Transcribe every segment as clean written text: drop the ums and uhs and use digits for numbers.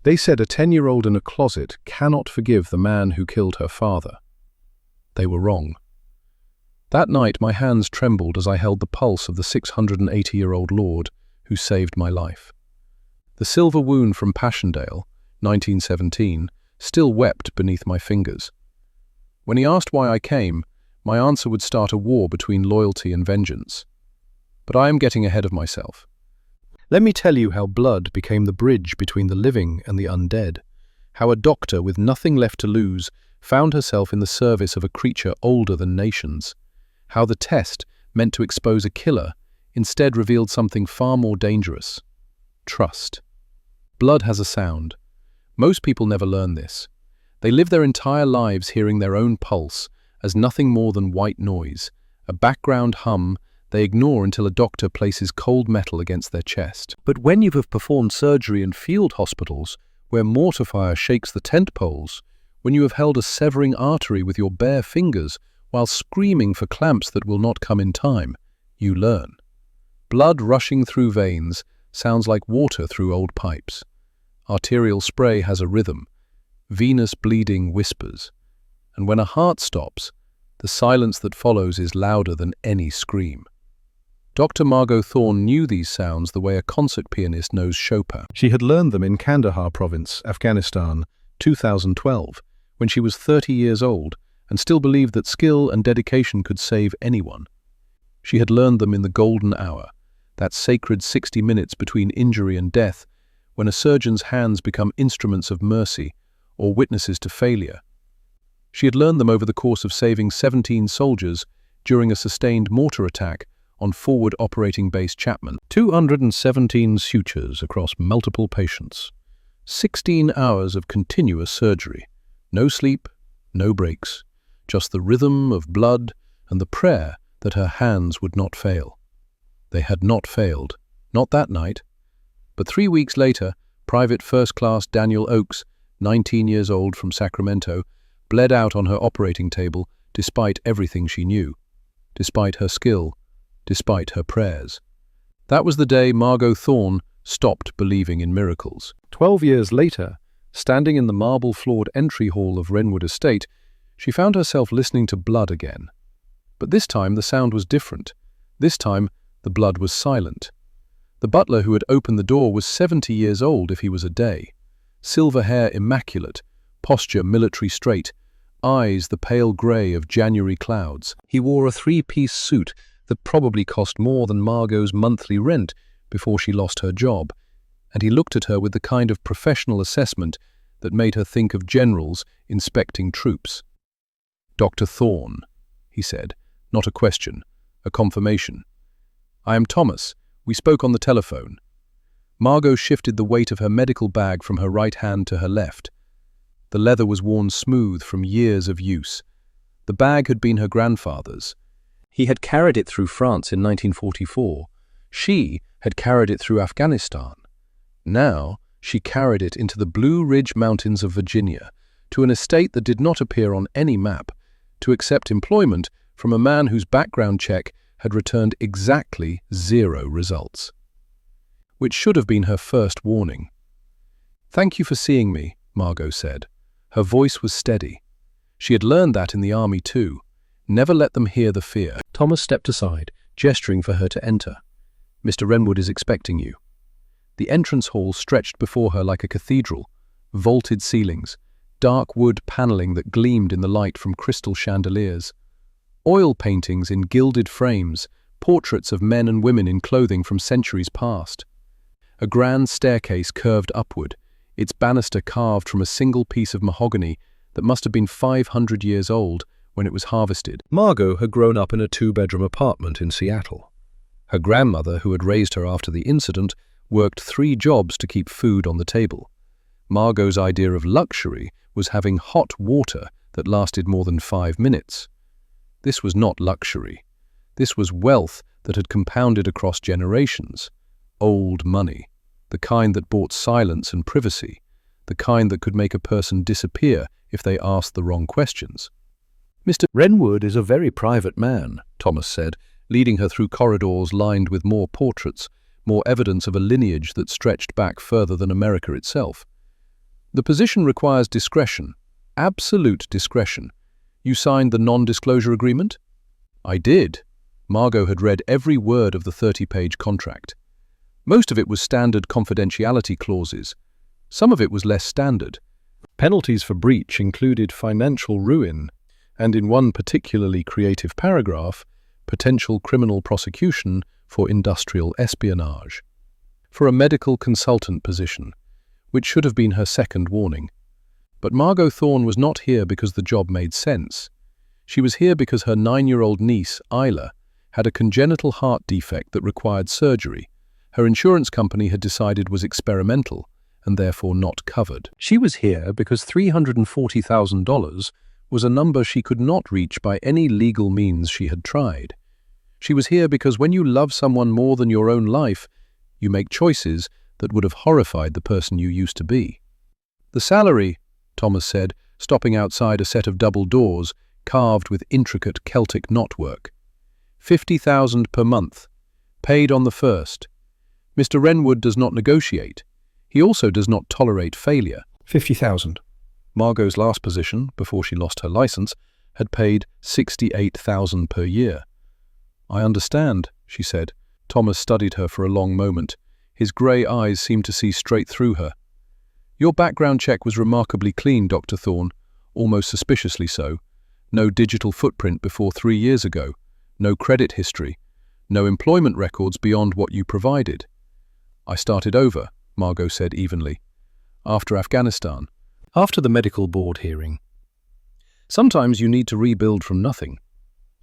They said a 10-year-old in a closet cannot forgive the man who killed her father. They were wrong. That night my hands trembled as I held the pulse of the 680-year-old lord who saved my life. The silver wound from Passchendaele, 1917, still wept beneath my fingers. When he asked why I came, my answer would start a war between loyalty and vengeance. But I am getting ahead of myself. Let me tell you how blood became the bridge between the living and the undead, how a doctor with nothing left to lose found herself in the service of a creature older than nations, how the test meant to expose a killer instead revealed something far more dangerous: trust. Blood has a sound. Most people never learn this. They live their entire lives hearing their own pulse as nothing more than white noise, a background hum they ignore until a doctor places cold metal against their chest. But when you have performed surgery in field hospitals, where mortar fire shakes the tent poles, when you have held a severing artery with your bare fingers while screaming for clamps that will not come in time, you learn. Blood rushing through veins sounds like water through old pipes. Arterial spray has a rhythm. Venous bleeding whispers. And when a heart stops, the silence that follows is louder than any scream. Dr. Margot Thorne knew these sounds the way a concert pianist knows Chopin. She had learned them in Kandahar province, Afghanistan, 2012, when she was 30 years old and still believed that skill and dedication could save anyone. She had learned them in the golden hour, that sacred 60 minutes between injury and death, when a surgeon's hands become instruments of mercy or witnesses to failure. She had learned them over the course of saving 17 soldiers during a sustained mortar attack on Forward Operating Base Chapman. 217 sutures across multiple patients. 16 hours of continuous surgery. No sleep, no breaks. Just the rhythm of blood and the prayer that her hands would not fail. They had not failed. Not that night. But 3 weeks later, Private First Class Daniel Oakes, 19 years old from Sacramento, bled out on her operating table despite everything she knew. Despite her skill. Despite her prayers. That was the day Margot Thorne stopped believing in miracles. 12 years later, standing in the marble-floored entry hall of Wrenwood Estate, she found herself listening to blood again. But this time the sound was different. This time the blood was silent. The butler who had opened the door was 70 years old if he was a day. Silver hair immaculate, posture military straight, eyes the pale grey of January clouds. He wore a 3-piece suit that probably cost more than Margot's monthly rent before she lost her job, and he looked at her with the kind of professional assessment that made her think of generals inspecting troops. "Dr. Thorne," he said, not a question, a confirmation. "I am Thomas. We spoke on the telephone." Margot shifted the weight of her medical bag from her right hand to her left. The leather was worn smooth from years of use. The bag had been her grandfather's. He had carried it through France in 1944. She had carried it through Afghanistan. Now she carried it into the Blue Ridge Mountains of Virginia, to an estate that did not appear on any map, to accept employment from a man whose background check had returned exactly 0 results. Which should have been her first warning. "Thank you for seeing me," Margot said. Her voice was steady. She had learned that in the army too. Never let them hear the fear. Thomas stepped aside, gesturing for her to enter. "Mr. Wrenwood is expecting you." The entrance hall stretched before her like a cathedral, vaulted ceilings, dark wood paneling that gleamed in the light from crystal chandeliers, oil paintings in gilded frames, portraits of men and women in clothing from centuries past. A grand staircase curved upward, its banister carved from a single piece of mahogany that must have been 500 years old when it was harvested. Margot had grown up in a 2-bedroom apartment in Seattle. Her grandmother, who had raised her after the incident, worked 3 jobs to keep food on the table. Margot's idea of luxury was having hot water that lasted more than 5 minutes. This was not luxury. This was wealth that had compounded across generations. Old money. The kind that bought silence and privacy. The kind that could make a person disappear if they asked the wrong questions. "Mr. Wrenwood is a very private man," Thomas said, leading her through corridors lined with more portraits, more evidence of a lineage that stretched back further than America itself. The position requires discretion, absolute discretion. You signed the non-disclosure agreement? I did. Margot had read every word of the 30-page contract. Most of it was standard confidentiality clauses. Some of it was less standard. Penalties for breach included financial ruin, and in one particularly creative paragraph, potential criminal prosecution for industrial espionage. For a medical consultant position, which should have been her second warning. But Margot Thorne was not here because the job made sense. She was here because her 9-year-old niece, Isla, had a congenital heart defect that required surgery. Her insurance company had decided was experimental and therefore not covered. She was here because $340,000 was a number she could not reach by any legal means she had tried. She was here because when you love someone more than your own life, you make choices that would have horrified the person you used to be. The salary, Thomas said, stopping outside a set of double doors carved with intricate Celtic knotwork. $50,000 per month, paid on the first. Mr. Renwood does not negotiate. He also does not tolerate failure. 50,000. Margot's last position, before she lost her license, had paid 68,000 per year. I understand, she said. Thomas studied her for a long moment. His grey eyes seemed to see straight through her. Your background check was remarkably clean, Dr. Thorne, almost suspiciously so. No digital footprint before 3 years ago. No credit history. No employment records beyond what you provided. I started over, Margot said evenly. After Afghanistan. After the medical board hearing. Sometimes you need to rebuild from nothing.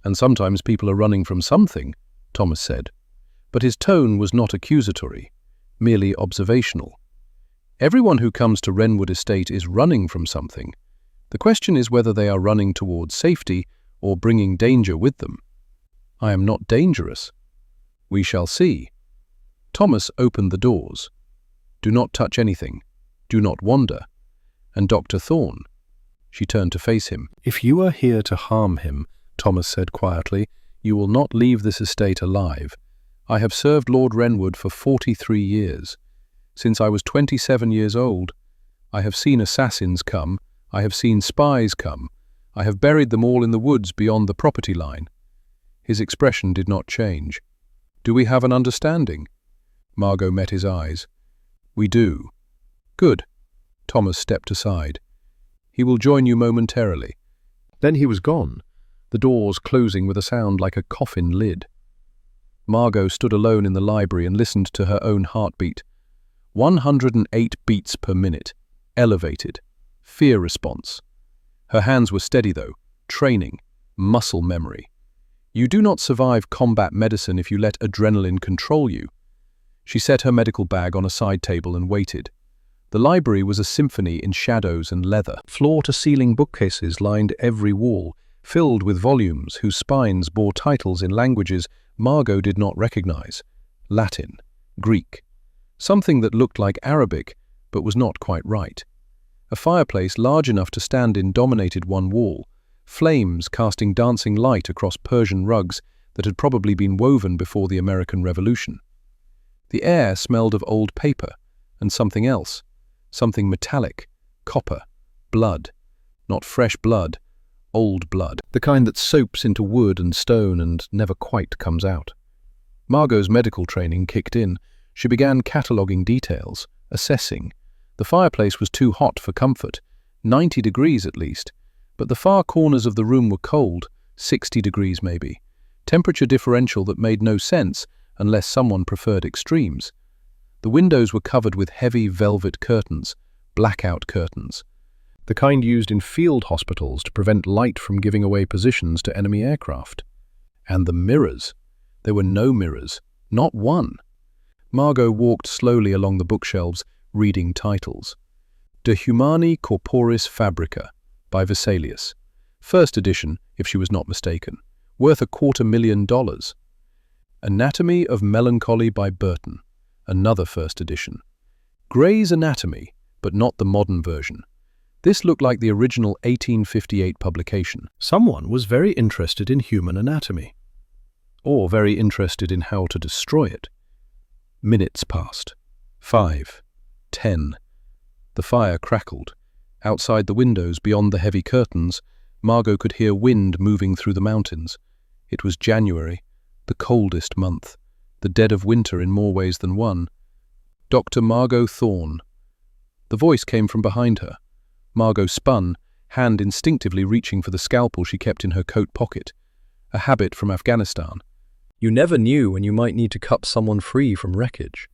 And sometimes people are running from something, Thomas said. But his tone was not accusatory, merely observational. Everyone who comes to Renwood Estate is running from something. The question is whether they are running towards safety or bringing danger with them. I am not dangerous. We shall see. Thomas opened the doors. Do not touch anything. Do not wander. And Dr. Thorne. She turned to face him. If you are here to harm him, Thomas said quietly, you will not leave this estate alive. I have served Lord Renwood for 43 years. Since I was 27 years old, I have seen assassins come, I have seen spies come, I have buried them all in the woods beyond the property line. His expression did not change. Do we have an understanding? Margot met his eyes. We do. Good. Thomas stepped aside. He will join you momentarily. Then he was gone, the doors closing with a sound like a coffin lid. Margot stood alone in the library and listened to her own heartbeat. 108 beats per minute. Elevated. Fear response. Her hands were steady though. Training. Muscle memory. You do not survive combat medicine if you let adrenaline control you. She set her medical bag on a side table and waited. The library was a symphony in shadows and leather. Floor-to-ceiling bookcases lined every wall, filled with volumes whose spines bore titles in languages Margot did not recognize. Latin, Greek. Something that looked like Arabic, but was not quite right. A fireplace large enough to stand in dominated one wall, flames casting dancing light across Persian rugs that had probably been woven before the American Revolution. The air smelled of old paper and something else, something metallic, copper, blood. Not fresh blood, old blood, the kind that soaks into wood and stone and never quite comes out. Margot's medical training kicked in. She began cataloguing details, assessing. The fireplace was too hot for comfort, 90 degrees at least, but the far corners of the room were cold, 60 degrees maybe. Temperature differential that made no sense unless someone preferred extremes. The windows were covered with heavy velvet curtains, blackout curtains. The kind used in field hospitals to prevent light from giving away positions to enemy aircraft. And the mirrors. There were no mirrors, not one. Margot walked slowly along the bookshelves, reading titles. De Humani Corporis Fabrica, by Vesalius. First edition, if she was not mistaken, worth $250,000. Anatomy of Melancholy by Burton, another first edition. Gray's Anatomy, but not the modern version. This looked like the original 1858 publication. Someone was very interested in human anatomy. Or very interested in how to destroy it. Minutes passed. 5. 10. The fire crackled. Outside the windows, beyond the heavy curtains, Margot could hear wind moving through the mountains. It was January, the coldest month, the dead of winter in more ways than one. Dr. Margot Thorne. The voice came from behind her. Margot spun, hand instinctively reaching for the scalpel she kept in her coat pocket, a habit from Afghanistan. You never knew when you might need to cut someone free from wreckage,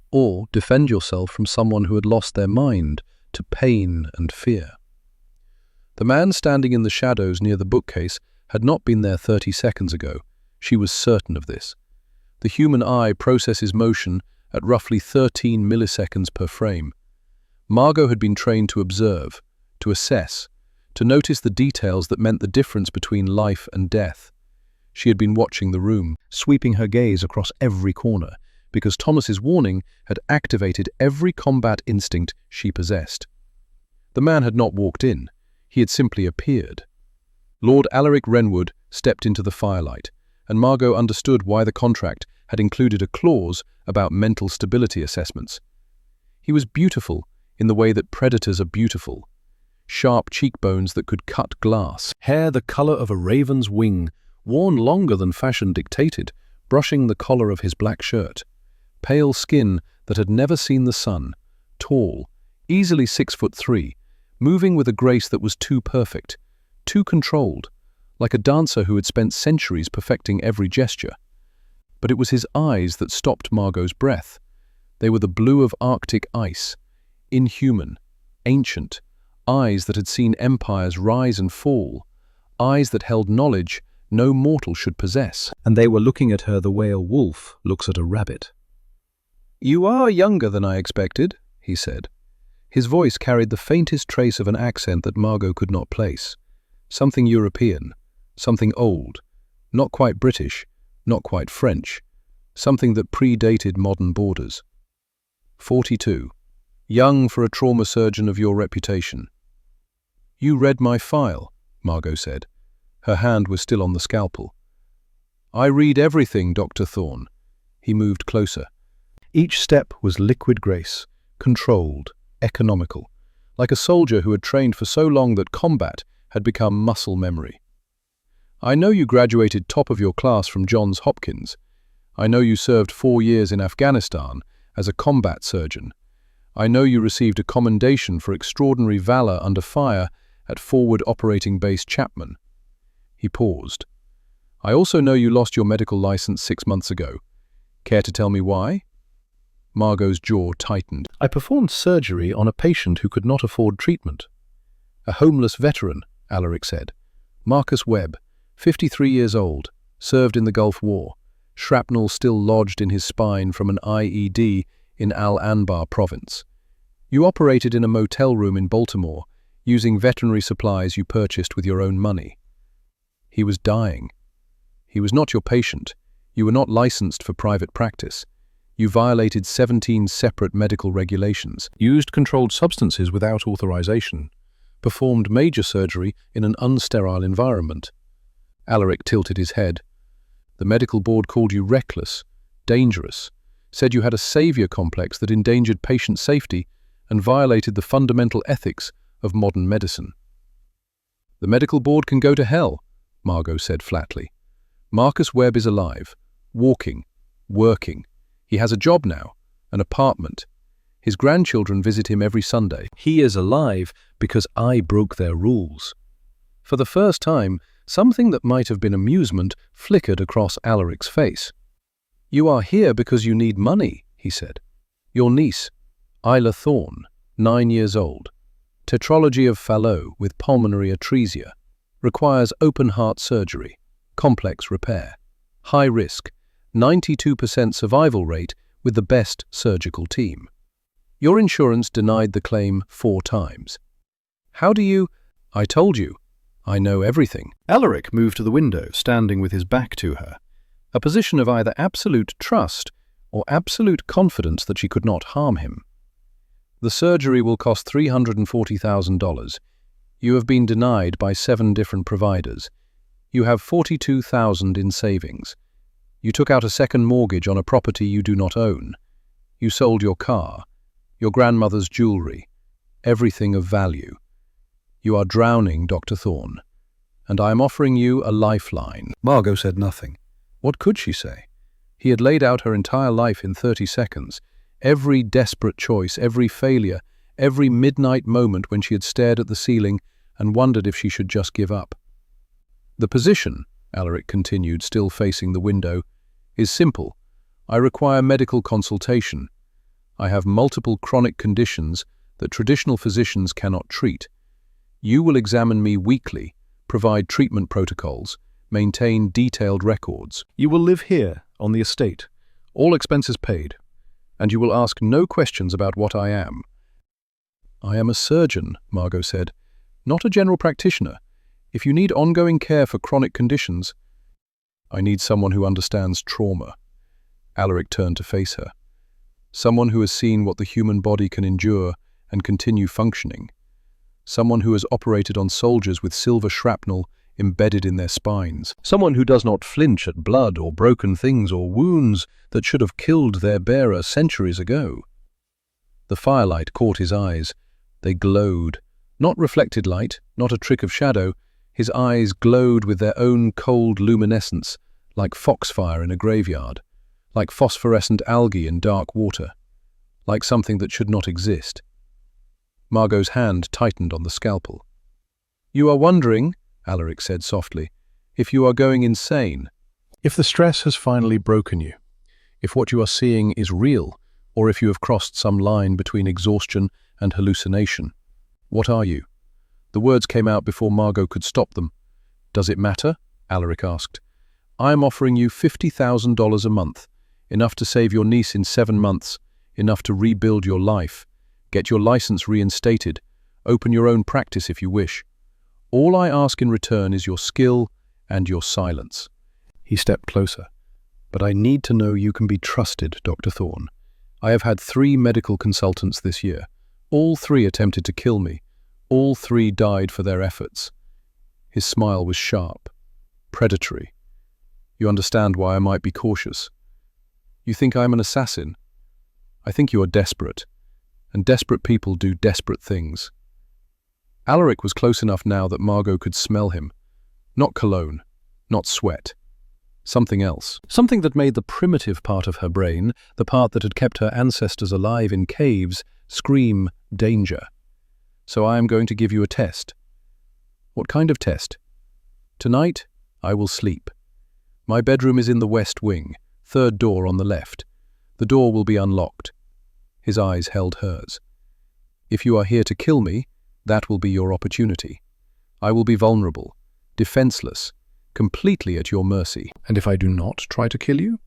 or defend yourself from someone who had lost their mind to pain and fear. The man standing in the shadows near the bookcase had not been there 30 seconds ago. She was certain of this. The human eye processes motion at roughly 13 milliseconds per frame. Margot had been trained to observe, to assess, to notice the details that meant the difference between life and death. She had been watching the room, sweeping her gaze across every corner, because Thomas's warning had activated every combat instinct she possessed. The man had not walked in. He had simply appeared. Lord Alaric Renwood stepped into the firelight, and Margot understood why the contract had included a clause about mental stability assessments. He was beautiful in the way that predators are beautiful. Sharp cheekbones that could cut glass, hair the color of a raven's wing, worn longer than fashion dictated, brushing the collar of his black shirt. Pale skin that had never seen the sun, tall, easily 6'3", moving with a grace that was too perfect, too controlled, like a dancer who had spent centuries perfecting every gesture. But it was his eyes that stopped Margot's breath. They were the blue of Arctic ice, inhuman, ancient, eyes that had seen empires rise and fall, eyes that held knowledge no mortal should possess. And they were looking at her the way a wolf looks at a rabbit. "You are younger than I expected," he said. His voice carried the faintest trace of an accent that Margot could not place. Something European, something old, not quite British, not quite French, something that predated modern borders. 42. Young for a trauma surgeon of your reputation. "You read my file," Margot said. Her hand was still on the scalpel. "I read everything, Dr. Thorne." He moved closer. Each step was liquid grace, controlled, economical, like a soldier who had trained for so long that combat had become muscle memory. "I know you graduated top of your class from Johns Hopkins. I know you served 4 years in Afghanistan as a combat surgeon. I know you received a commendation for extraordinary valor under fire at Forward Operating Base Chapman." He paused. "I also know you lost your medical license 6 months ago. Care to tell me why?" Margot's jaw tightened. "I performed surgery on a patient who could not afford treatment." "A homeless veteran," Alaric said. "Marcus Webb, 53 years old, served in the Gulf War, shrapnel still lodged in his spine from an IED in Al-Anbar province. You operated in a motel room in Baltimore, using veterinary supplies you purchased with your own money. He was dying. He was not your patient. You were not licensed for private practice. You violated 17 separate medical regulations, used controlled substances without authorization, performed major surgery in an unsterile environment." Alaric tilted his head. "The medical board called you reckless, dangerous, said you had a savior complex that endangered patient safety and violated the fundamental ethics of modern medicine." "The medical board can go to hell," Margot said flatly. "Marcus Webb is alive, walking, working. He has a job now, an apartment. His grandchildren visit him every Sunday. He is alive because I broke their rules." For the first time, something that might have been amusement flickered across Alaric's face. "You are here because you need money," he said. "Your niece, Isla Thorne, 9 years old, tetralogy of Fallot with pulmonary atresia, requires open-heart surgery, complex repair, high risk, 92% survival rate with the best surgical team. Your insurance denied the claim 4 times. How do you—" "I told you. I know everything." Alaric moved to the window, standing with his back to her, a position of either absolute trust or absolute confidence that she could not harm him. "The surgery will cost $340,000. You have been denied by 7 different providers. You have $42,000 in savings. You took out a second mortgage on a property you do not own. You sold your car, your grandmother's jewelry. everything of value. You are drowning, Dr. Thorne, and I am offering you a lifeline." Margot said nothing. What could she say? He had laid out her entire life in 30 seconds. Every desperate choice, every failure, every midnight moment when she had stared at the ceiling and wondered if she should just give up. "The position," Alaric continued, still facing the window, "is simple. I require medical consultation. I have multiple chronic conditions that traditional physicians cannot treat. You will examine me weekly, provide treatment protocols, maintain detailed records. You will live here, on the estate, all expenses paid, and you will ask no questions about what I am." "I am a surgeon," Margot said, "not a general practitioner. If you need ongoing care for chronic conditions, I need someone who understands trauma." Alaric turned to face her. Someone who has seen what the human body can endure and continue functioning. Someone who has operated on soldiers with silver shrapnel embedded in their spines. Someone who does not flinch at blood or broken things or wounds that should have killed their bearer centuries ago. The firelight caught his eyes. They glowed. Not reflected light, not a trick of shadow. His eyes glowed with their own cold luminescence, like foxfire in a graveyard, like phosphorescent algae in dark water, like something that should not exist. Margot's hand tightened on the scalpel. "You are wondering," Alaric said softly, "if you are going insane. If the stress has finally broken you, if what you are seeing is real, or if you have crossed some line between exhaustion and hallucination. What are you?" The words came out before Margot could stop them. "Does it matter?" Alaric asked. "I am offering you $50,000 a month, enough to save your niece in 7 months, enough to rebuild your life, get your license reinstated, open your own practice if you wish. All I ask in return is your skill and your silence." He stepped closer. "But I need to know you can be trusted, Dr. Thorne. I have had 3 medical consultants this year. All 3 attempted to kill me. All 3 died for their efforts." His smile was sharp, predatory. "You understand why I might be cautious. You think I am an assassin. I think you are desperate, and desperate people do desperate things." Alaric was close enough now that Margot could smell him. Not cologne, not sweat. Something else. Something that made the primitive part of her brain, the part that had kept her ancestors alive in caves, scream danger. "So I am going to give you a test." "What kind of test?" "Tonight, I will sleep. My bedroom is in the west wing, 3rd door on the left. The door will be unlocked." His eyes held hers. "If you are here to kill me, that will be your opportunity. I will be vulnerable, defenseless, completely at your mercy. And if I do not try to kill you?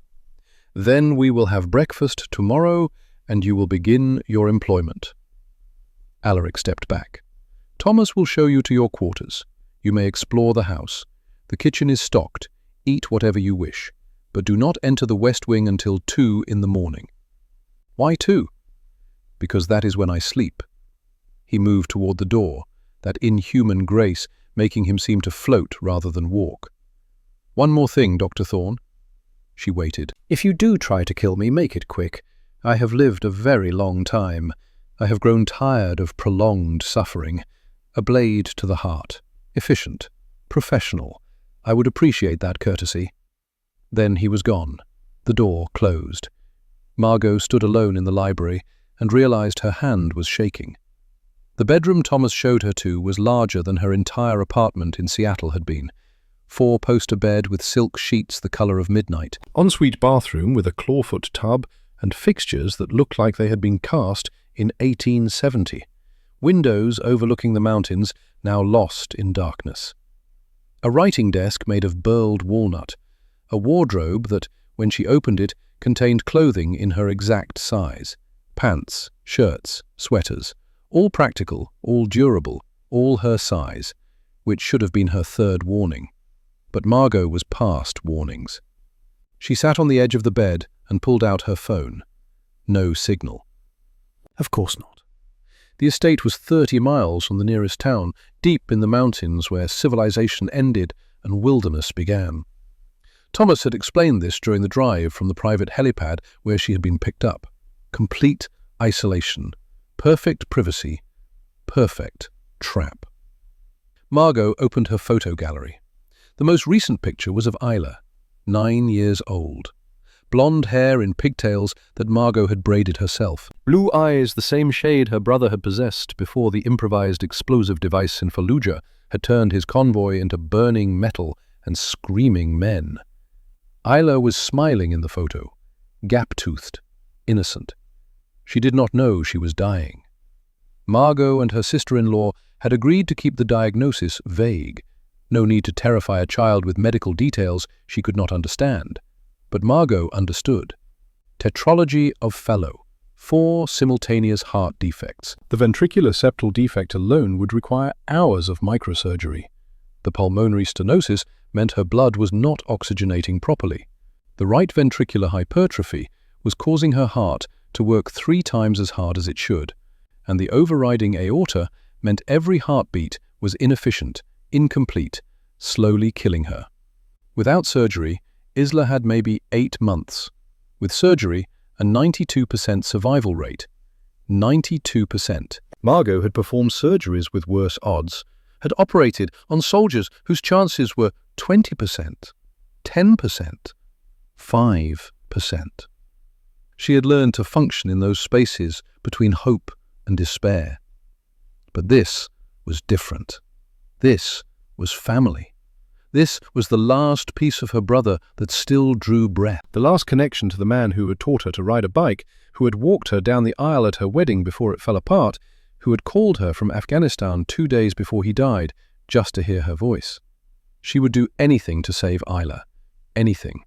Then we will have breakfast tomorrow and you will begin your employment." Alaric stepped back. "Thomas will show you to your quarters. You may explore the house. The kitchen is stocked. Eat whatever you wish. But do not enter the west wing until 2 in the morning." "Why 2? "Because that is when I sleep." He moved toward the door, that inhuman grace making him seem to float rather than walk. "One more thing, Dr. Thorne." She waited. "If you do try to kill me, make it quick. I have lived a very long time. I have grown tired of prolonged suffering. A blade to the heart. Efficient. Professional. I would appreciate that courtesy." Then he was gone. The door closed. Margot stood alone in the library and realized her hand was shaking. The bedroom Thomas showed her to was larger than her entire apartment in Seattle had been. 4-poster bed with silk sheets the color of midnight. Ensuite bathroom with a clawfoot tub and fixtures that looked like they had been cast in 1870. Windows overlooking the mountains, now lost in darkness. A writing desk made of burled walnut. A wardrobe that, when she opened it, contained clothing in her exact size. Pants, shirts, sweaters. All practical, all durable, all her size, which should have been her 3rd warning. But Margot was past warnings. She sat on the edge of the bed and pulled out her phone. No signal. Of course not. The estate was 30 miles from the nearest town, deep in the mountains where civilization ended and wilderness began. Thomas had explained this during the drive from the private helipad where she had been picked up. Complete isolation. Perfect privacy, perfect trap. Margot opened her photo gallery. The most recent picture was of Isla, 9 years old. Blonde hair in pigtails that Margot had braided herself. Blue eyes, the same shade her brother had possessed before the improvised explosive device in Fallujah had turned his convoy into burning metal and screaming men. Isla was smiling in the photo, gap-toothed, innocent. She did not know she was dying. Margot and her sister-in-law had agreed to keep the diagnosis vague. No need to terrify a child with medical details she could not understand. But Margot understood. Tetralogy of Fallot, 4 simultaneous heart defects. The ventricular septal defect alone would require hours of microsurgery. The pulmonary stenosis meant her blood was not oxygenating properly. The right ventricular hypertrophy was causing her heart to work 3 times as hard as it should, and the overriding aorta meant every heartbeat was inefficient, incomplete, slowly killing her. Without surgery, Isla had maybe 8 months. With surgery, a 92% survival rate. 92%. Margot had performed surgeries with worse odds, had operated on soldiers whose chances were 20%, 10%, 5%. She had learned to function in those spaces between hope and despair. But this was different. This was family. This was the last piece of her brother that still drew breath. The last connection to the man who had taught her to ride a bike, who had walked her down the aisle at her wedding before it fell apart, who had called her from Afghanistan 2 days before he died, just to hear her voice. She would do anything to save Isla. Anything.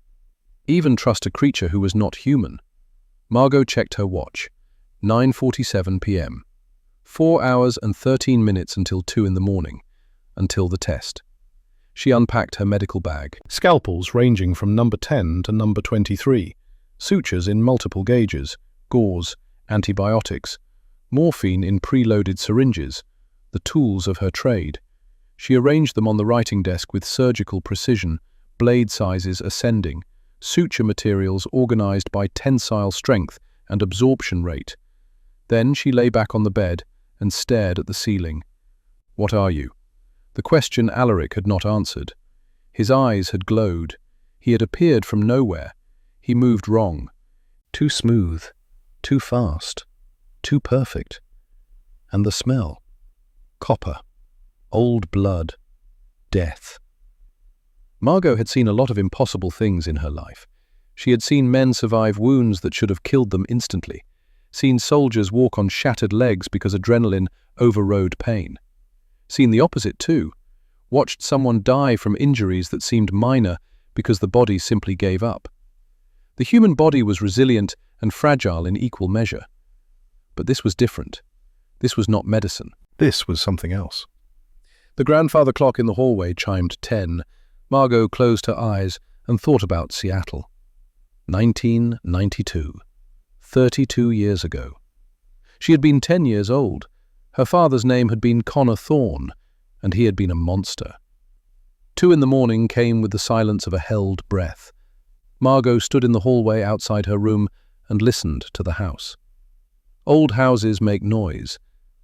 Even trust a creature who was not human. Margot checked her watch. 9:47 p.m. 4 hours and 13 minutes until 2 in the morning. Until the test. She unpacked her medical bag. Scalpels ranging from number 10 to number 23. Sutures in multiple gauges. Gauze. Antibiotics. Morphine in preloaded syringes. The tools of her trade. She arranged them on the writing desk with surgical precision, blade sizes ascending, suture materials organized by tensile strength and absorption rate. Then she lay back on the bed and stared at the ceiling. "What are you?" The question Alaric had not answered. His eyes had glowed. He had appeared from nowhere. He moved wrong. Too smooth. Too fast. Too perfect. And the smell. Copper. Old blood. Death. Margot had seen a lot of impossible things in her life. She had seen men survive wounds that should have killed them instantly. Seen soldiers walk on shattered legs because adrenaline overrode pain. Seen the opposite too. Watched someone die from injuries that seemed minor because the body simply gave up. The human body was resilient and fragile in equal measure. But this was different. This was not medicine. This was something else. The grandfather clock in the hallway chimed 10. Margot closed her eyes and thought about Seattle. 1992. 32 years ago. She had been 10 years old. Her father's name had been Connor Thorne, and he had been a monster. 2 in the morning came with the silence of a held breath. Margot stood in the hallway outside her room and listened to the house. Old houses make noise,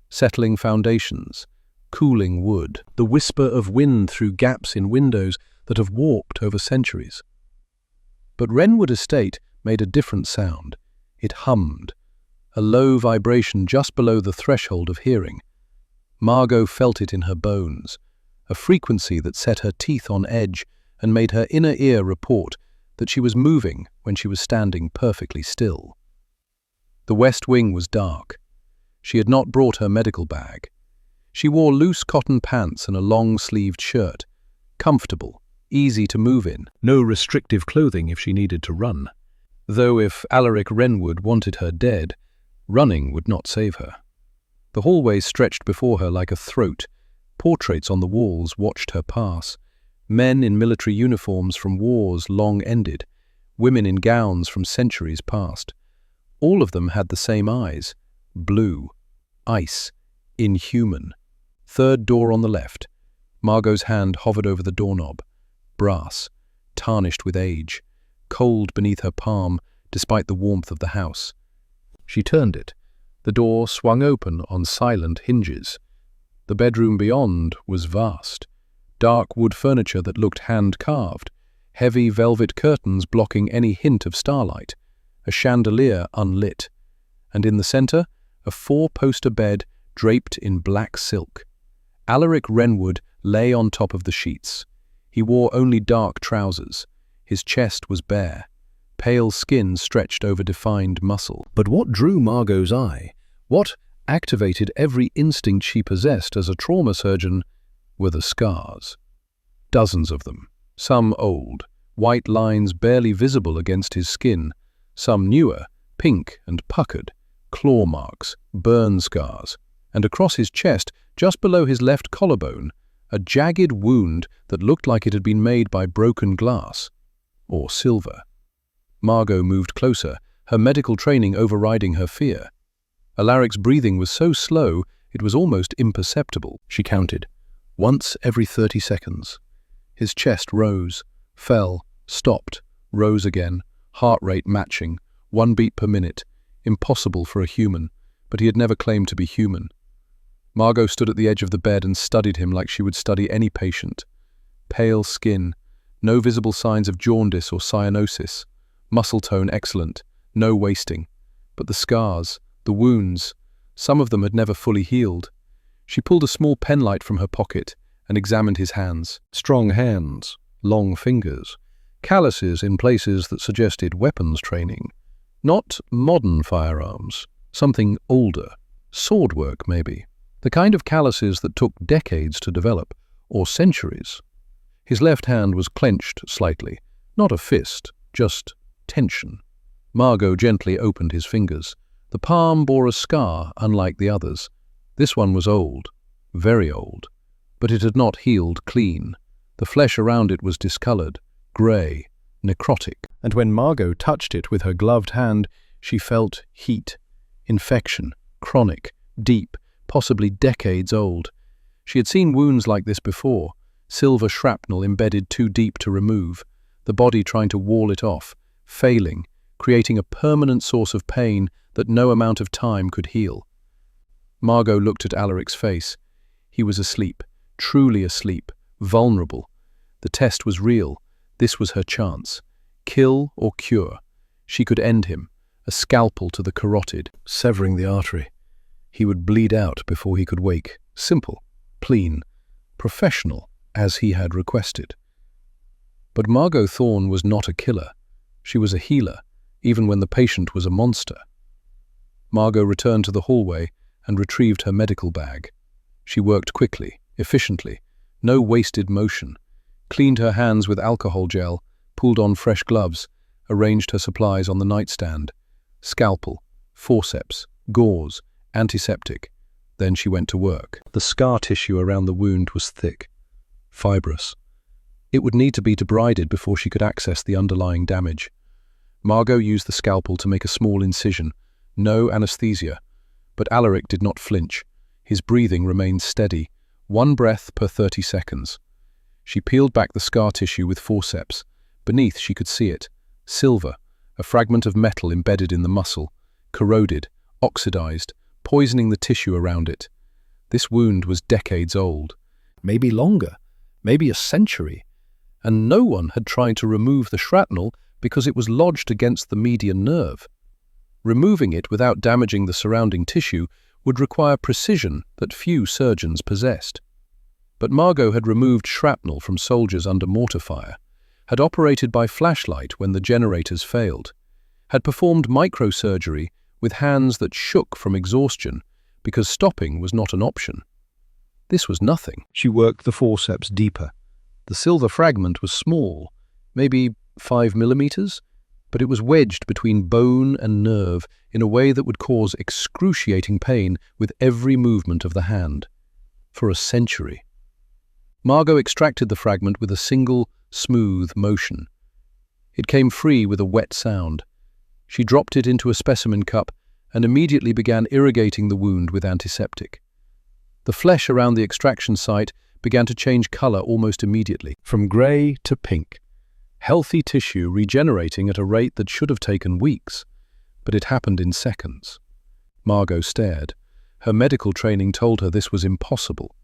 settling foundations, cooling wood, the whisper of wind through gaps in windows that have warped over centuries. But Wrenwood Estate made a different sound. It hummed, a low vibration just below the threshold of hearing. Margot felt it in her bones, a frequency that set her teeth on edge and made her inner ear report that she was moving when she was standing perfectly still. The west wing was dark. She had not brought her medical bag. She wore loose cotton pants and a long-sleeved shirt, comfortable, easy to move in, no restrictive clothing if she needed to run. Though if Alaric Wrenwood wanted her dead, running would not save her. The hallway stretched before her like a throat. Portraits on the walls watched her pass. Men in military uniforms from wars long ended, women in gowns from centuries past. All of them had the same eyes. Blue. Ice. Inhuman. Third door on the left. Margot's hand hovered over the doorknob. Brass. Tarnished with age. Cold beneath her palm, despite the warmth of the house. She turned it. The door swung open on silent hinges. The bedroom beyond was vast. Dark wood furniture that looked hand-carved, heavy velvet curtains blocking any hint of starlight, a chandelier unlit, and in the center, a four-poster bed draped in black silk. Alaric Renwood lay on top of the sheets. He wore only dark trousers. His chest was bare. Pale skin stretched over defined muscle. But what drew Margot's eye, what activated every instinct she possessed as a trauma surgeon, were the scars. Dozens of them, some old, white lines barely visible against his skin, some newer, pink and puckered, claw marks, burn scars, and across his chest, just below his left collarbone, a jagged wound that looked like it had been made by broken glass or silver. Margot moved closer, her medical training overriding her fear. Alaric's breathing was so slow it was almost imperceptible. She counted, once every 30 seconds. His chest rose, fell, stopped, rose again, heart rate matching, 1 beat per minute. Impossible for a human, but he had never claimed to be human. Margot stood at the edge of the bed and studied him like she would study any patient. Pale skin, no visible signs of jaundice or cyanosis, muscle tone excellent, no wasting. But the scars, the wounds, some of them had never fully healed. She pulled a small penlight from her pocket and examined his hands. Strong hands, long fingers, calluses in places that suggested weapons training. Not modern firearms, something older, swordwork maybe. The kind of calluses that took decades to develop, or centuries. His left hand was clenched slightly, not a fist, just tension. Margot gently opened his fingers. The palm bore a scar unlike the others. This one was old, very old, but it had not healed clean. The flesh around it was discolored, grey, necrotic. And when Margot touched it with her gloved hand, she felt heat, infection, chronic, deep, possibly decades old. She had seen wounds like this before, silver shrapnel embedded too deep to remove, the body trying to wall it off, failing, creating a permanent source of pain that no amount of time could heal. Margot looked at Alaric's face. He was asleep, truly asleep, vulnerable. The test was real. This was her chance. Kill or cure. She could end him, a scalpel to the carotid, severing the artery. He would bleed out before he could wake. Simple, clean, professional, as he had requested. But Margot Thorne was not a killer. She was a healer, even when the patient was a monster. Margot returned to the hallway and retrieved her medical bag. She worked quickly, efficiently, no wasted motion, cleaned her hands with alcohol gel, pulled on fresh gloves, arranged her supplies on the nightstand. Scalpel, forceps, gauze, antiseptic. Then she went to work. The scar tissue around the wound was thick, fibrous. It would need to be debrided before she could access the underlying damage. Margot used the scalpel to make a small incision. No anesthesia. But Alaric did not flinch. His breathing remained steady, 1 breath per 30 seconds. She peeled back the scar tissue with forceps. Beneath she could see it. Silver, a fragment of metal embedded in the muscle, corroded, oxidized, poisoning the tissue around it. This wound was decades old. Maybe longer, maybe a century. And no one had tried to remove the shrapnel because it was lodged against the median nerve. Removing it without damaging the surrounding tissue would require precision that few surgeons possessed. But Margot had removed shrapnel from soldiers under mortar fire, had operated by flashlight when the generators failed, had performed microsurgery with hands that shook from exhaustion because stopping was not an option. This was nothing. She worked the forceps deeper. The silver fragment was small, maybe 5 millimeters, but it was wedged between bone and nerve in a way that would cause excruciating pain with every movement of the hand. For a century. Margot extracted the fragment with a single, smooth motion. It came free with a wet sound. She dropped it into a specimen cup and immediately began irrigating the wound with antiseptic. The flesh around the extraction site began to change color almost immediately, from grey to pink. Healthy tissue regenerating at a rate that should have taken weeks, but it happened in seconds. Margot stared. Her medical training told her this was impossible.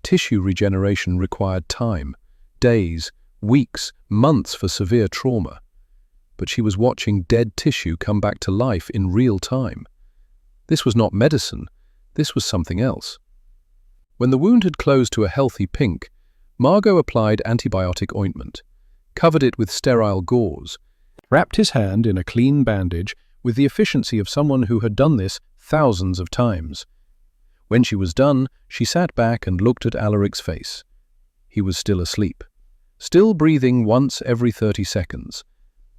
Tissue regeneration required time, days, weeks, months for severe trauma. But she was watching dead tissue come back to life in real time. This was not medicine, this was something else. When the wound had closed to a healthy pink, Margot applied antibiotic ointment, covered it with sterile gauze, wrapped his hand in a clean bandage with the efficiency of someone who had done this thousands of times. When she was done, she sat back and looked at Alaric's face. He was still asleep, still breathing once every 30 seconds.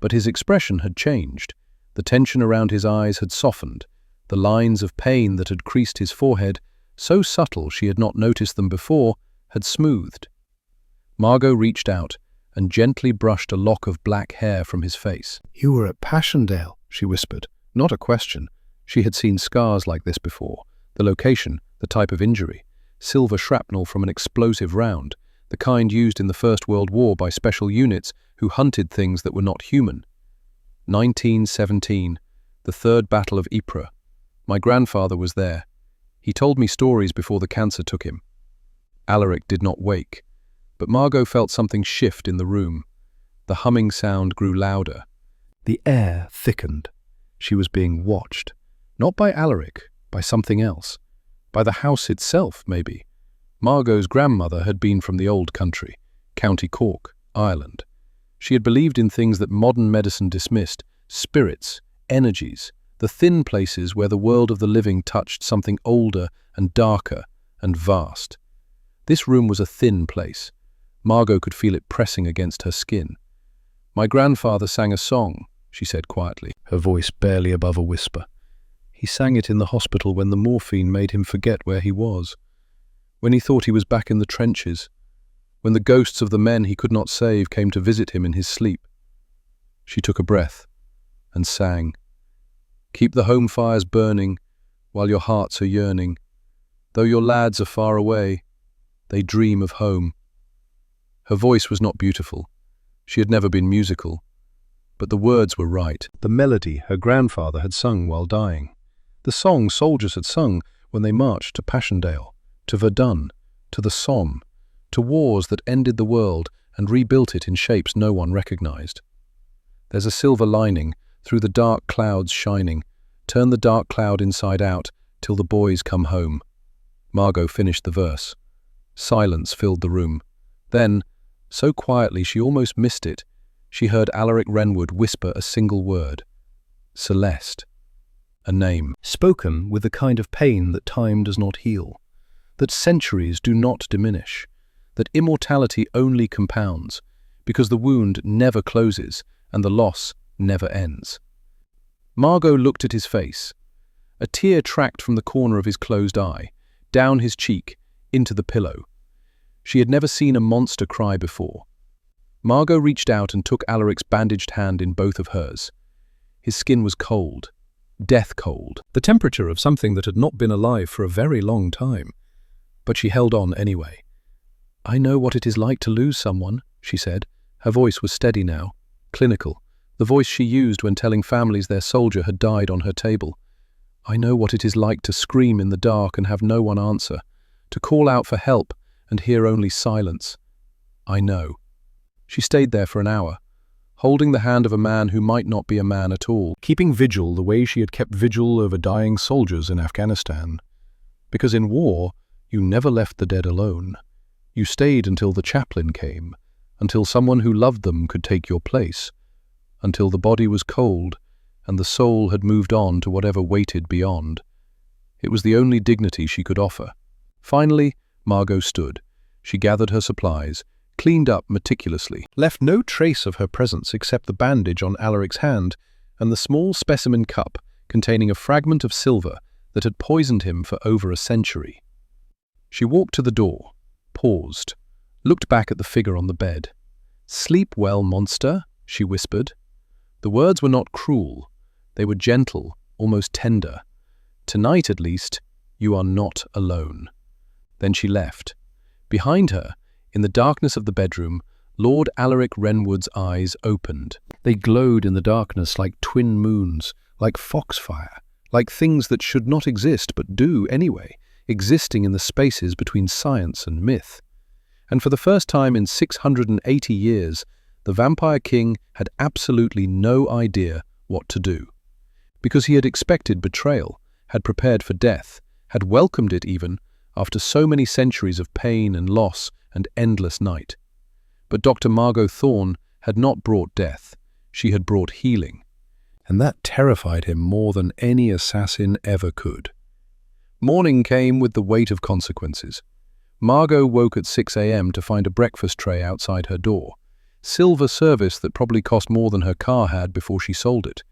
But his expression had changed. The tension around his eyes had softened. The lines of pain that had creased his forehead, so subtle she had not noticed them before, had smoothed. Margot reached out and gently brushed a lock of black hair from his face. "You were at Passchendaele," she whispered. Not a question. She had seen scars like this before. The location, the type of injury. Silver shrapnel from an explosive round, the kind used in the First World War by special units who hunted things that were not human. 1917, the Third Battle of Ypres. My grandfather was there. He told me stories before the cancer took him. Alaric did not wake, but Margot felt something shift in the room. The humming sound grew louder. The air thickened. She was being watched. Not by Alaric, by something else. By the house itself, maybe. Margot's grandmother had been from the old country, County Cork, Ireland. She had believed in things that modern medicine dismissed, spirits, energies, the thin places where the world of the living touched something older and darker and vast. This room was a thin place. Margot could feel it pressing against her skin. "My grandfather sang a song," she said quietly, her voice barely above a whisper. "He sang it in the hospital when the morphine made him forget where he was, when he thought he was back in the trenches, when the ghosts of the men he could not save came to visit him in his sleep." She took a breath and sang, "Keep the home fires burning while your hearts are yearning. Though your lads are far away, they dream of home." Her voice was not beautiful. She had never been musical. But the words were right. The melody her grandfather had sung while dying. The song soldiers had sung when they marched to Passchendaele, to Verdun, to the Somme, to wars that ended the world and rebuilt it in shapes no one recognized. There's a silver lining through the dark clouds shining. Turn the dark cloud inside out till the boys come home. Margot finished the verse. Silence filled the room. Then, so quietly she almost missed it, she heard Alaric Renwood whisper a single word. Celeste. A name, spoken with the kind of pain that time does not heal, that centuries do not diminish, that immortality only compounds, because the wound never closes and the loss never ends. Margot looked at his face. A tear tracked from the corner of his closed eye, down his cheek, into the pillow. She had never seen a monster cry before. Margot reached out and took Alaric's bandaged hand in both of hers. His skin was cold, death cold, the temperature of something that had not been alive for a very long time. But she held on anyway. "I know what it is like to lose someone," she said. Her voice was steady now, clinical, the voice she used when telling families their soldier had died on her table. "I know what it is like to scream in the dark and have no one answer, to call out for help and hear only silence. I know." She stayed there for an hour, holding the hand of a man who might not be a man at all, keeping vigil the way she had kept vigil over dying soldiers in Afghanistan. Because in war, you never left the dead alone. You stayed until the chaplain came, until someone who loved them could take your place, until the body was cold and the soul had moved on to whatever waited beyond. It was the only dignity she could offer. Finally, Margot stood. She gathered her supplies, cleaned up meticulously, left no trace of her presence except the bandage on Alaric's hand and the small specimen cup containing a fragment of silver that had poisoned him for over a century. She walked to the door, paused, looked back at the figure on the bed. "Sleep well, monster," she whispered. The words were not cruel. They were gentle, almost tender. "Tonight, at least, you are not alone." Then she left. Behind her, in the darkness of the bedroom, Lord Alaric Renwood's eyes opened. They glowed in the darkness like twin moons, like foxfire, like things that should not exist but do anyway, existing in the spaces between science and myth. And for the first time in 680 years, the Vampire King had absolutely no idea what to do. Because he had expected betrayal, had prepared for death, had welcomed it even, after so many centuries of pain and loss and endless night. But Dr. Margot Thorne had not brought death, she had brought healing. And that terrified him more than any assassin ever could. Morning came with the weight of consequences. Margot woke at 6 a.m. to find a breakfast tray outside her door. Silver service that probably cost more than her car had before she sold it.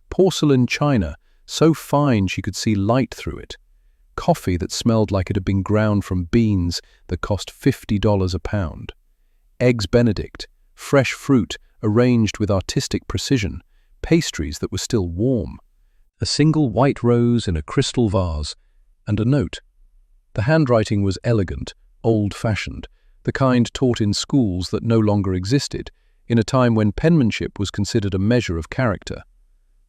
Porcelain china, so fine she could see light through it. Coffee that smelled like it had been ground from beans that cost $50 a pound. Eggs Benedict, fresh fruit arranged with artistic precision, pastries that were still warm. A single white rose in a crystal vase, and a note. The handwriting was elegant, old-fashioned, the kind taught in schools that no longer existed, in a time when penmanship was considered a measure of character.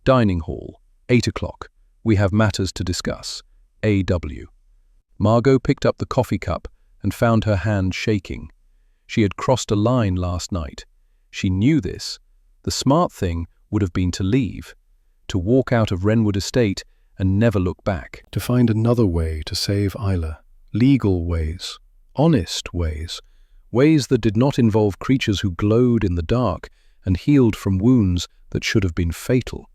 Dining hall, 8 o'clock. We have matters to discuss. A.W. Margot picked up the coffee cup and found her hand shaking. She had crossed a line last night. She knew this. The smart thing would have been to leave, to walk out of Wrenwood Estate and never look back. To find another way to save Isla. Legal ways. Honest ways. Ways that did not involve creatures who glowed in the dark and healed from wounds that should have been fatal.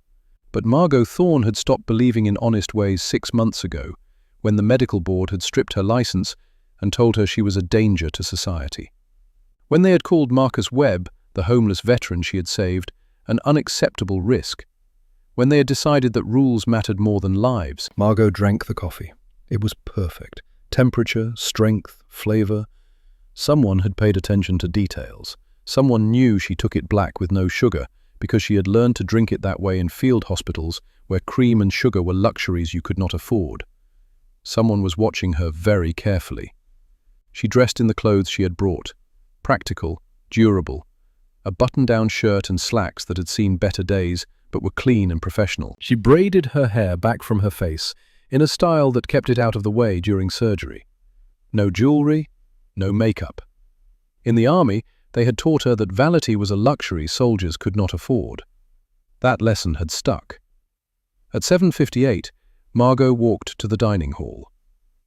But Margot Thorne had stopped believing in honest ways 6 months ago, when the medical board had stripped her license and told her she was a danger to society. When they had called Marcus Webb, the homeless veteran she had saved, an unacceptable risk. When they had decided that rules mattered more than lives. Margot drank the coffee. It was perfect. Temperature, strength, flavor. Someone had paid attention to details. Someone knew she took it black with no sugar, because she had learned to drink it that way in field hospitals where cream and sugar were luxuries you could not afford. Someone was watching her very carefully. She dressed in the clothes she had brought. Practical, durable. A button-down shirt and slacks that had seen better days, but were clean and professional. She braided her hair back from her face in a style that kept it out of the way during surgery. No jewelry, no makeup. In the army, they had taught her that vanity was a luxury soldiers could not afford. That lesson had stuck. At 7:58, Margot walked to the dining hall.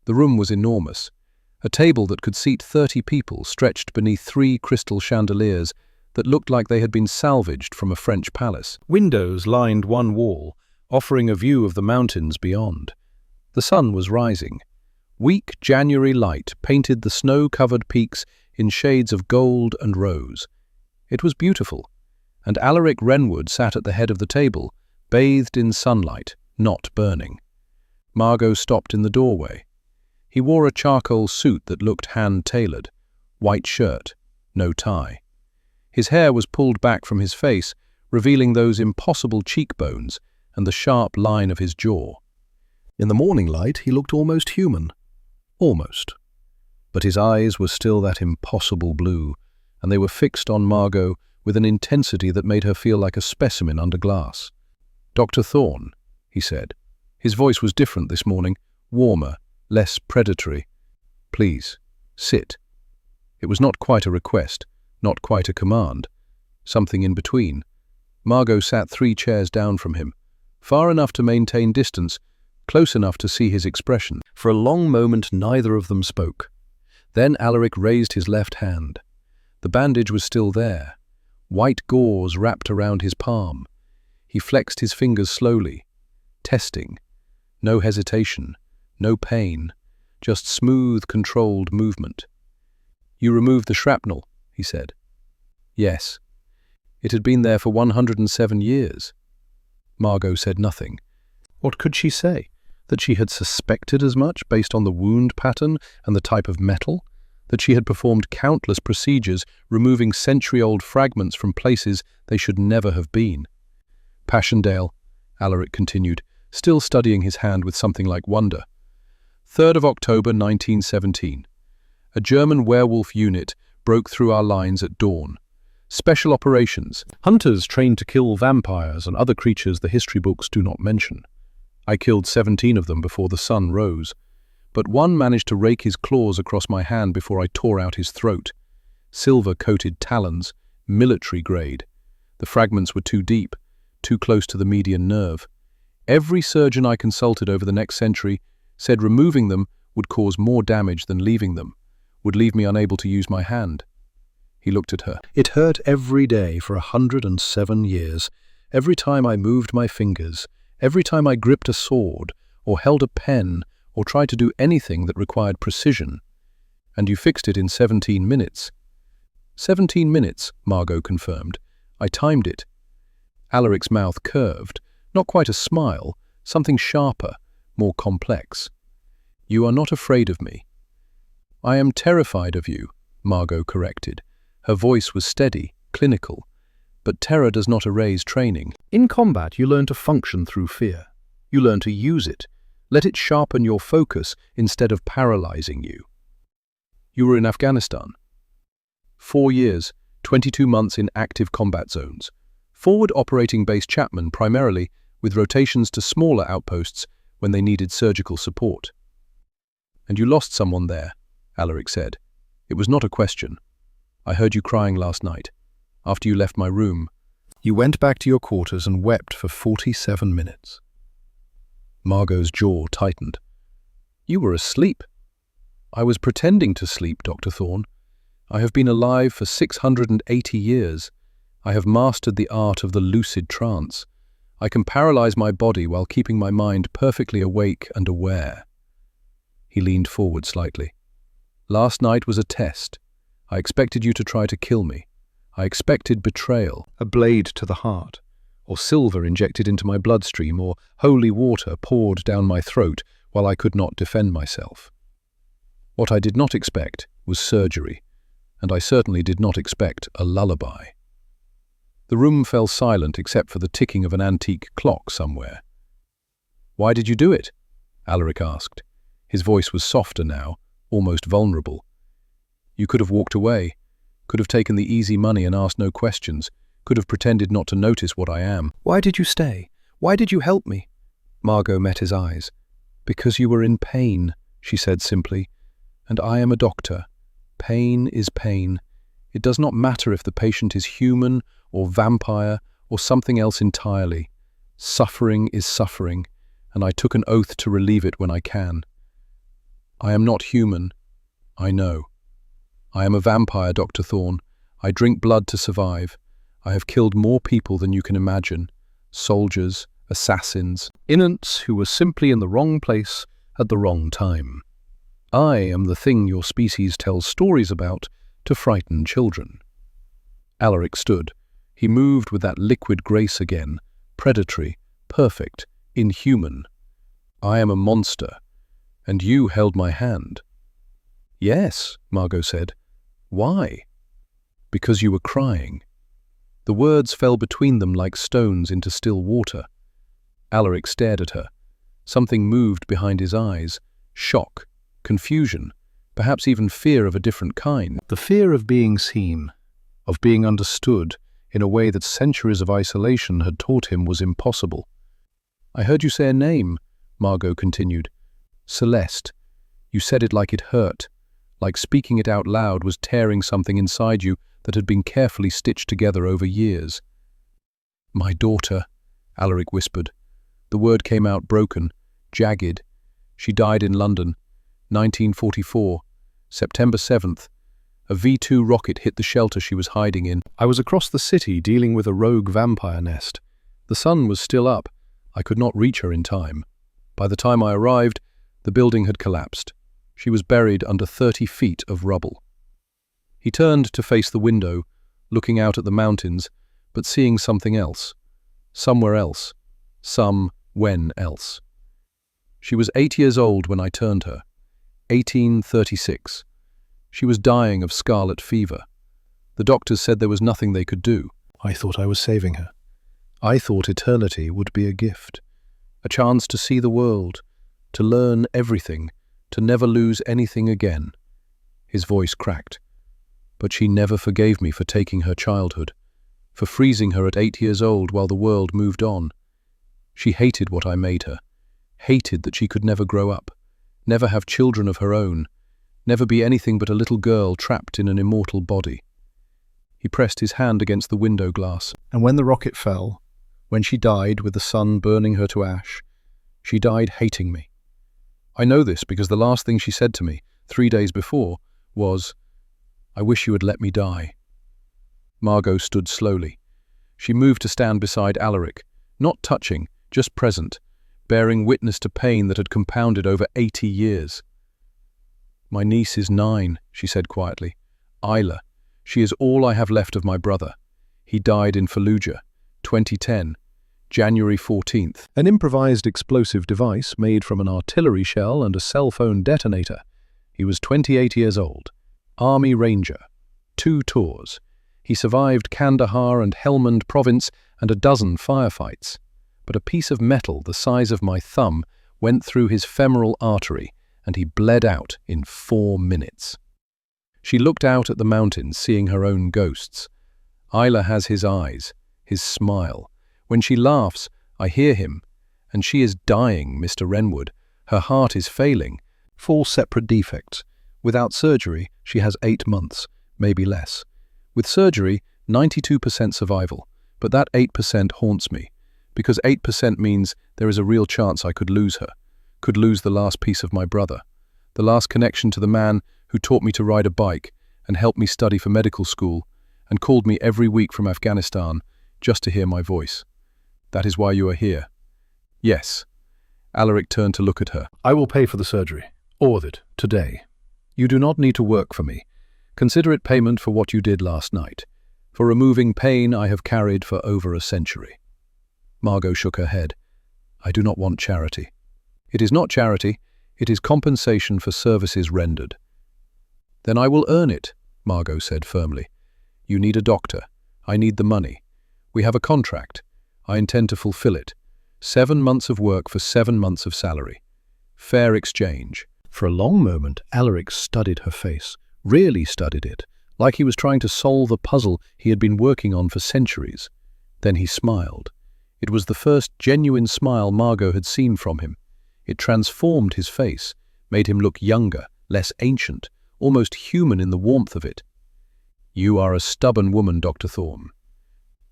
The room was enormous. A table that could seat 30 people stretched beneath 3 crystal chandeliers that looked like they had been salvaged from a French palace. Windows lined one wall, offering a view of the mountains beyond. The sun was rising. Weak January light painted the snow-covered peaks in shades of gold and rose. It was beautiful, and Alaric Wrenwood sat at the head of the table, bathed in sunlight, not burning. Margot stopped in the doorway. He wore a charcoal suit that looked hand-tailored, white shirt, no tie. His hair was pulled back from his face, revealing those impossible cheekbones and the sharp line of his jaw. In the morning light, he looked almost human. Almost. But his eyes were still that impossible blue, and they were fixed on Margot with an intensity that made her feel like a specimen under glass. "Dr. Thorne," he said. His voice was different this morning, warmer, less predatory. "Please, sit." It was not quite a request, not quite a command. Something in between. Margot sat 3 chairs down from him, far enough to maintain distance, close enough to see his expression. For a long moment neither of them spoke. Then Alaric raised his left hand. The bandage was still there. White gauze wrapped around his palm. He flexed his fingers slowly. Testing. No hesitation. No pain. Just smooth, controlled movement. "You removed the shrapnel," he said. "Yes." It had been there for 107 years. Margot said nothing. What could she say? That she had suspected as much based on the wound pattern and the type of metal? That she had performed countless procedures removing century-old fragments from places they should never have been? "Passchendaele," Alaric continued, still studying his hand with something like wonder. 3rd of October 1917. A German werewolf unit broke through our lines at dawn. Special operations. Hunters trained to kill vampires and other creatures the history books do not mention. I killed 17 of them before the sun rose, but one managed to rake his claws across my hand before I tore out his throat. Silver-coated talons, military grade. The fragments were too deep, too close to the median nerve. Every surgeon I consulted over the next century said removing them would cause more damage than leaving them, would leave me unable to use my hand. He looked at her. It hurt every day for 107 years, every time I moved my fingers, every time I gripped a sword, or held a pen, or tried to do anything that required precision. And you fixed it in 17 minutes. 17 minutes, Margot confirmed. I timed it. Alaric's mouth curved, not quite a smile, something sharper, more complex. You are not afraid of me. I am terrified of you, Margot corrected. Her voice was steady, clinical. But terror does not erase training. In combat, you learn to function through fear. You learn to use it. Let it sharpen your focus instead of paralyzing you. You were in Afghanistan. 4 years, 22 months in active combat zones. Forward operating base Chapman primarily, with rotations to smaller outposts when they needed surgical support. And you lost someone there, Alaric said. It was not a question. I heard you crying last night. After you left my room, you went back to your quarters and wept for 47 minutes. Margot's jaw tightened. You were asleep. I was pretending to sleep, Dr. Thorne. I have been alive for 680 years. I have mastered the art of the lucid trance. I can paralyze my body while keeping my mind perfectly awake and aware. He leaned forward slightly. Last night was a test. I expected you to try to kill me. I expected betrayal, a blade to the heart, or silver injected into my bloodstream, or holy water poured down my throat while I could not defend myself. What I did not expect was surgery, and I certainly did not expect a lullaby. The room fell silent except for the ticking of an antique clock somewhere. Why did you do it? Alaric asked. His voice was softer now, almost vulnerable. You could have walked away, could have taken the easy money and asked no questions, could have pretended not to notice what I am. Why did you stay? Why did you help me? Margot met his eyes. Because you were in pain, she said simply, and I am a doctor. Pain is pain. It does not matter if the patient is human or vampire or something else entirely. Suffering is suffering, and I took an oath to relieve it when I can. I am not human. I know. I am a vampire, Dr. Thorne. I drink blood to survive. I have killed more people than you can imagine. Soldiers, assassins, innocents who were simply in the wrong place at the wrong time. I am the thing your species tells stories about to frighten children. Alaric stood. He moved with that liquid grace again, predatory, perfect, inhuman. I am a monster, and you held my hand. Yes, Margot said. Why? Because you were crying. The words fell between them like stones into still water. Alaric stared at her. Something moved behind his eyes. Shock, confusion, perhaps even fear of a different kind. The fear of being seen, of being understood in a way that centuries of isolation had taught him was impossible. I heard you say a name, Margot continued. Celeste. You said it like it hurt, like speaking it out loud was tearing something inside you that had been carefully stitched together over years. My daughter, Alaric whispered. The word came out broken, jagged. She died in London, 1944, September 7th. A V-2 rocket hit the shelter she was hiding in. I was across the city dealing with a rogue vampire nest. The sun was still up. I could not reach her in time. By the time I arrived, the building had collapsed. She was buried under 30 feet of rubble. He turned to face the window, looking out at the mountains, but seeing something else. Somewhere else. When else. She was 8 years old when I turned her. 1836. She was dying of scarlet fever. The doctors said there was nothing they could do. I thought I was saving her. I thought eternity would be a gift. A chance to see the world, to learn everything, to never lose anything again. His voice cracked. But she never forgave me for taking her childhood, for freezing her at 8 years old while the world moved on. She hated what I made her. hated that she could never grow up, never have children of her own, never be anything but a little girl trapped in an immortal body. He pressed his hand against the window glass, and when the rocket fell, when she died with the sun burning her to ash, she died hating me. I know this because the last thing she said to me, 3 days before, was, "I wish you had let me die." Margot stood slowly. She moved to stand beside Alaric, not touching, just present, bearing witness to pain that had compounded over 80 years. "My niece is 9, she said quietly. "Isla. She is all I have left of my brother. He died in Fallujah, 2010, January 14th. An improvised explosive device made from an artillery shell and a cell phone detonator. He was 28 years old. Army Ranger. 2 tours. He survived Kandahar and Helmand province and a dozen firefights. But a piece of metal the size of my thumb went through his femoral artery and he bled out in 4 minutes. She looked out at the mountains, seeing her own ghosts. Isla has his eyes, his smile. When she laughs, I hear him. And she is dying, Mr. Renwood. Her heart is failing. 4 separate defects. Without surgery, she has 8 months, maybe less. With surgery, 92% survival. But that 8% haunts me. Because 8% means there is a real chance I could lose her. Could lose the last piece of my brother. The last connection to the man who taught me to ride a bike and helped me study for medical school and called me every week from Afghanistan just to hear my voice. That is why you are here. Yes. Alaric turned to look at her. I will pay for the surgery. All of it, today. You do not need to work for me. Consider it payment for what you did last night. For removing pain I have carried for over a century. Margot shook her head. I do not want charity. It is not charity. It is compensation for services rendered. Then I will earn it, Margot said firmly. You need a doctor. I need the money. We have a contract. I intend to fulfill it. 7 months of work for 7 months of salary. Fair exchange. For a long moment, Alaric studied her face, really studied it, like he was trying to solve a puzzle he had been working on for centuries. Then he smiled. It was the first genuine smile Margot had seen from him. It transformed his face, made him look younger, less ancient, almost human in the warmth of it. You are a stubborn woman, Dr. Thorne.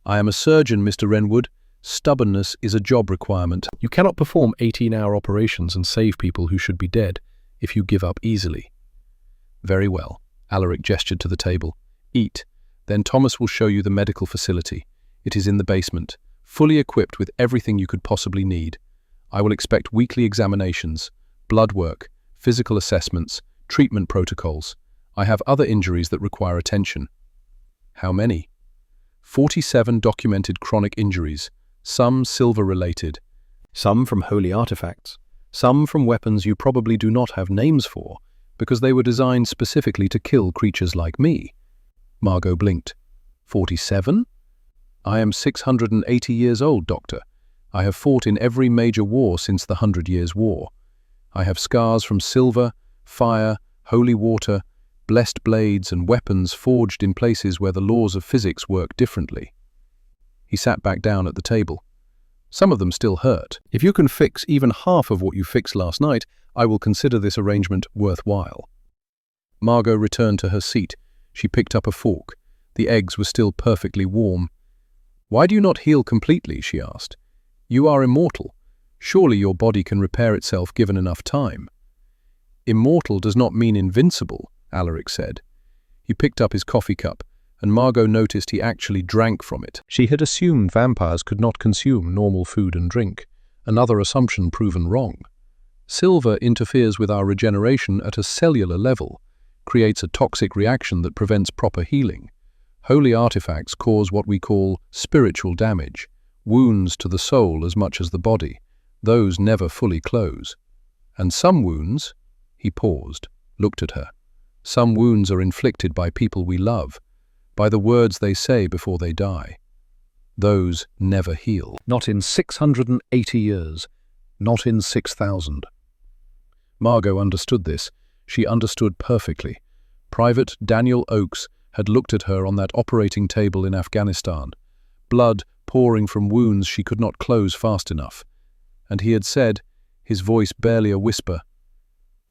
I am a surgeon, Mr. Renwood. Stubbornness is a job requirement. You cannot perform 18-hour operations and save people who should be dead if you give up easily. Very well. Alaric gestured to the table. Eat. Then Thomas will show you the medical facility. It is in the basement, fully equipped with everything you could possibly need. I will expect weekly examinations, blood work, physical assessments, treatment protocols. I have other injuries that require attention. How many? 47 documented chronic injuries, some silver-related, some from holy artifacts, some from weapons you probably do not have names for, because they were designed specifically to kill creatures like me. Margot blinked. 47? I am 680 years old, Doctor. I have fought in every major war since the 100 Years' War. I have scars from silver, fire, holy water, blessed blades and weapons forged in places where the laws of physics work differently. He sat back down at the table. Some of them still hurt. If you can fix even half of what you fixed last night, I will consider this arrangement worthwhile. Margot returned to her seat. She picked up a fork. The eggs were still perfectly warm. Why do you not heal completely? She asked. You are immortal. Surely your body can repair itself given enough time. Immortal does not mean invincible, Alaric said. He picked up his coffee cup, and Margot noticed he actually drank from it. She had assumed vampires could not consume normal food and drink, another assumption proven wrong. Silver interferes with our regeneration at a cellular level, creates a toxic reaction that prevents proper healing. Holy artifacts cause what we call spiritual damage, wounds to the soul as much as the body. Those never fully close. And some wounds, he paused, looked at her. Some wounds are inflicted by people we love, by the words they say before they die. Those never heal. Not in 680 years, not in 6,000. Margot understood this. She understood perfectly. Private Daniel Oakes had looked at her on that operating table in Afghanistan, blood pouring from wounds she could not close fast enough. And he had said, his voice barely a whisper.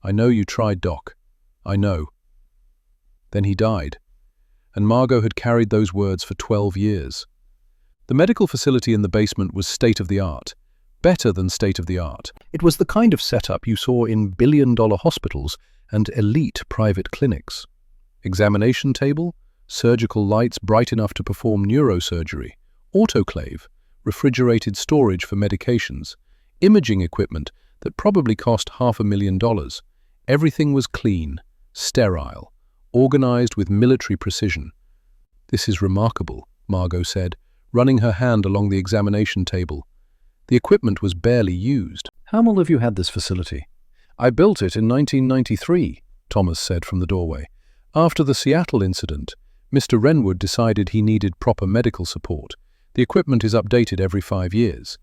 "I know you tried, Doc. I know." Then he died, and Margot had carried those words for 12 years. The medical facility in the basement was state-of-the-art, better than state-of-the-art. It was the kind of setup you saw in billion-dollar hospitals and elite private clinics. Examination table, surgical lights bright enough to perform neurosurgery, autoclave, refrigerated storage for medications, imaging equipment that probably cost $500,000. Everything was clean, sterile, organized with military precision. "This is remarkable," Margot said, running her hand along the examination table. The equipment was barely used. "How long have you had this facility?" "I built it in 1993, Thomas said from the doorway. "After the Seattle incident, Mr. Renwood decided he needed proper medical support. The equipment is updated every 5 years.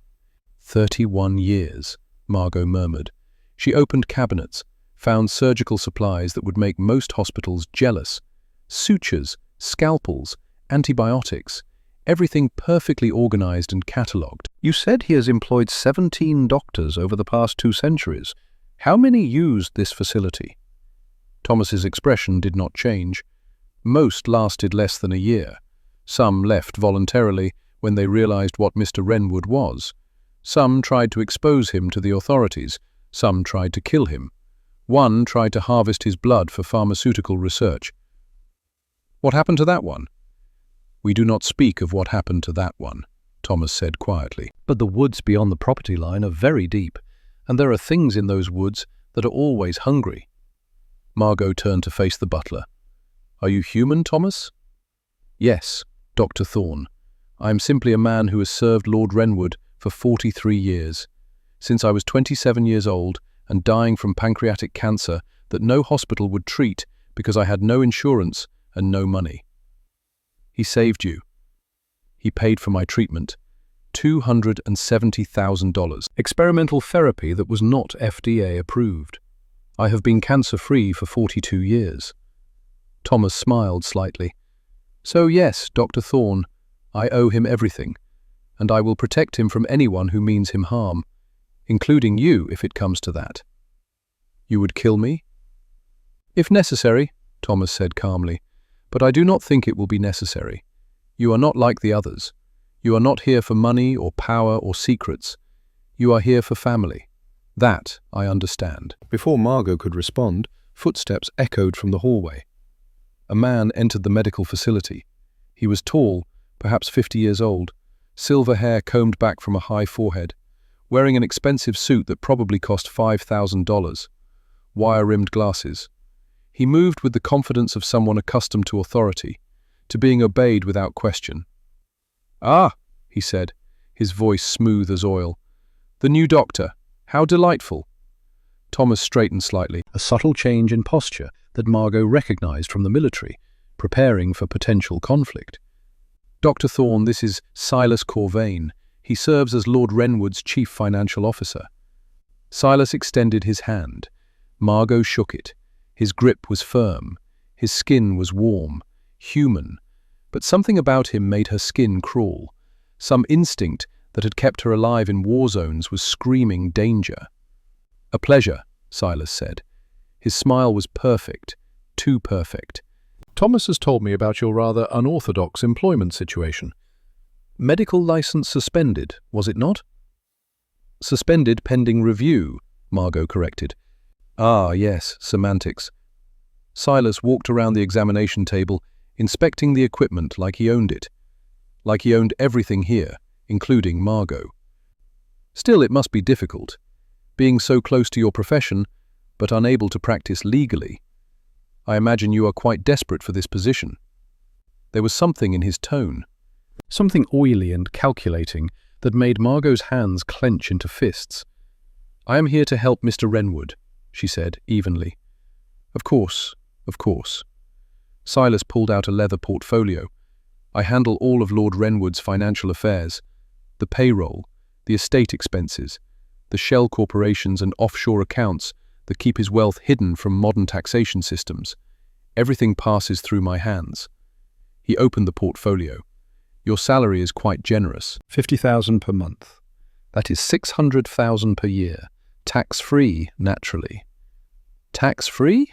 31 years, Margot murmured. She opened cabinets, found surgical supplies that would make most hospitals jealous. Sutures, scalpels, antibiotics, everything perfectly organized and catalogued. "You said he has employed 17 doctors over the past 2 centuries. How many used this facility?" Thomas's expression did not change. "Most lasted less than a year. Some left voluntarily when they realized what Mr. Renwood was. Some tried to expose him to the authorities. Some tried to kill him. One tried to harvest his blood for pharmaceutical research." "What happened to that one?" "We do not speak of what happened to that one," Thomas said quietly. "But the woods beyond the property line are very deep, and there are things in those woods that are always hungry." Margot turned to face the butler. "Are you human, Thomas?" "Yes, Dr. Thorne. I am simply a man who has served Lord Renwood for 43 years. Since I was 27 years old and dying from pancreatic cancer that no hospital would treat because I had no insurance and no money. He saved you. He paid for my treatment. $270,000. Experimental therapy that was not FDA approved. I have been cancer-free for 42 years. Thomas smiled slightly. "So yes, Dr. Thorne, I owe him everything, and I will protect him from anyone who means him harm, including you if it comes to that." "You would kill me?" "If necessary," Thomas said calmly, "but I do not think it will be necessary. You are not like the others. You are not here for money or power or secrets. You are here for family. That I understand." Before Margot could respond, footsteps echoed from the hallway. A man entered the medical facility. He was tall, perhaps 50 years old, silver hair combed back from a high forehead, wearing an expensive suit that probably cost $5,000, wire-rimmed glasses. He moved with the confidence of someone accustomed to authority, to being obeyed without question. "Ah," he said, his voice smooth as oil. "The new doctor. How delightful." Thomas straightened slightly, a subtle change in posture that Margot recognized from the military, preparing for potential conflict. "Dr. Thorne, this is Silas Corvain. He serves as Lord Renwood's chief financial officer." Silas extended his hand. Margot shook it. His grip was firm. His skin was warm, human. But something about him made her skin crawl. Some instinct that had kept her alive in war zones was screaming danger. "A pleasure," Silas said. His smile was perfect, too perfect. "Thomas has told me about your rather unorthodox employment situation. Medical license suspended, was it not?" "Suspended pending review," Margot corrected. "Ah, yes, semantics." Silas walked around the examination table, inspecting the equipment like he owned it. Like he owned everything here, including Margot. "Still, it must be difficult, being so close to your profession, but unable to practice legally. I imagine you are quite desperate for this position." There was something in his tone, something oily and calculating that made Margot's hands clench into fists. "I am here to help Mr. Renwood," she said evenly. Of course. Silas pulled out a leather portfolio. "I handle all of Lord Renwood's financial affairs, the payroll, the estate expenses, the shell corporations and offshore accounts that keep his wealth hidden from modern taxation systems. Everything passes through my hands." He opened the portfolio. "Your salary is quite generous. $50,000 per month. That is $600,000 per year, Tax-free, naturally. Tax-free?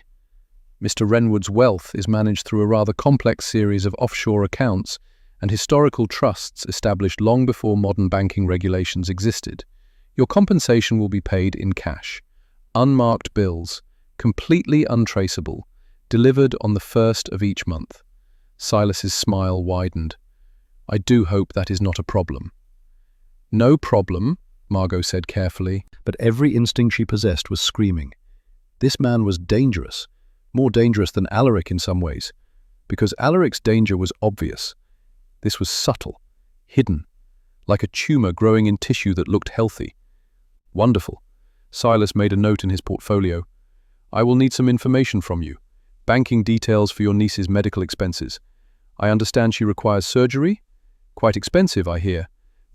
Mr. Wrenwood's wealth is managed through a rather complex series of offshore accounts and historical trusts established long before modern banking regulations existed. Your compensation will be paid in cash. Unmarked bills, completely untraceable, delivered on the 1st of each month. Silas's smile widened. I do hope that is not a problem. No problem, Margot said carefully, but every instinct she possessed was screaming. This man was dangerous, more dangerous than Alaric in some ways, because Alaric's danger was obvious. This was subtle, hidden, like a tumor growing in tissue that looked healthy. Wonderful. Silas made a note in his portfolio. I will need some information from you. Banking details for your niece's medical expenses. I understand she requires surgery? Quite expensive, I hear.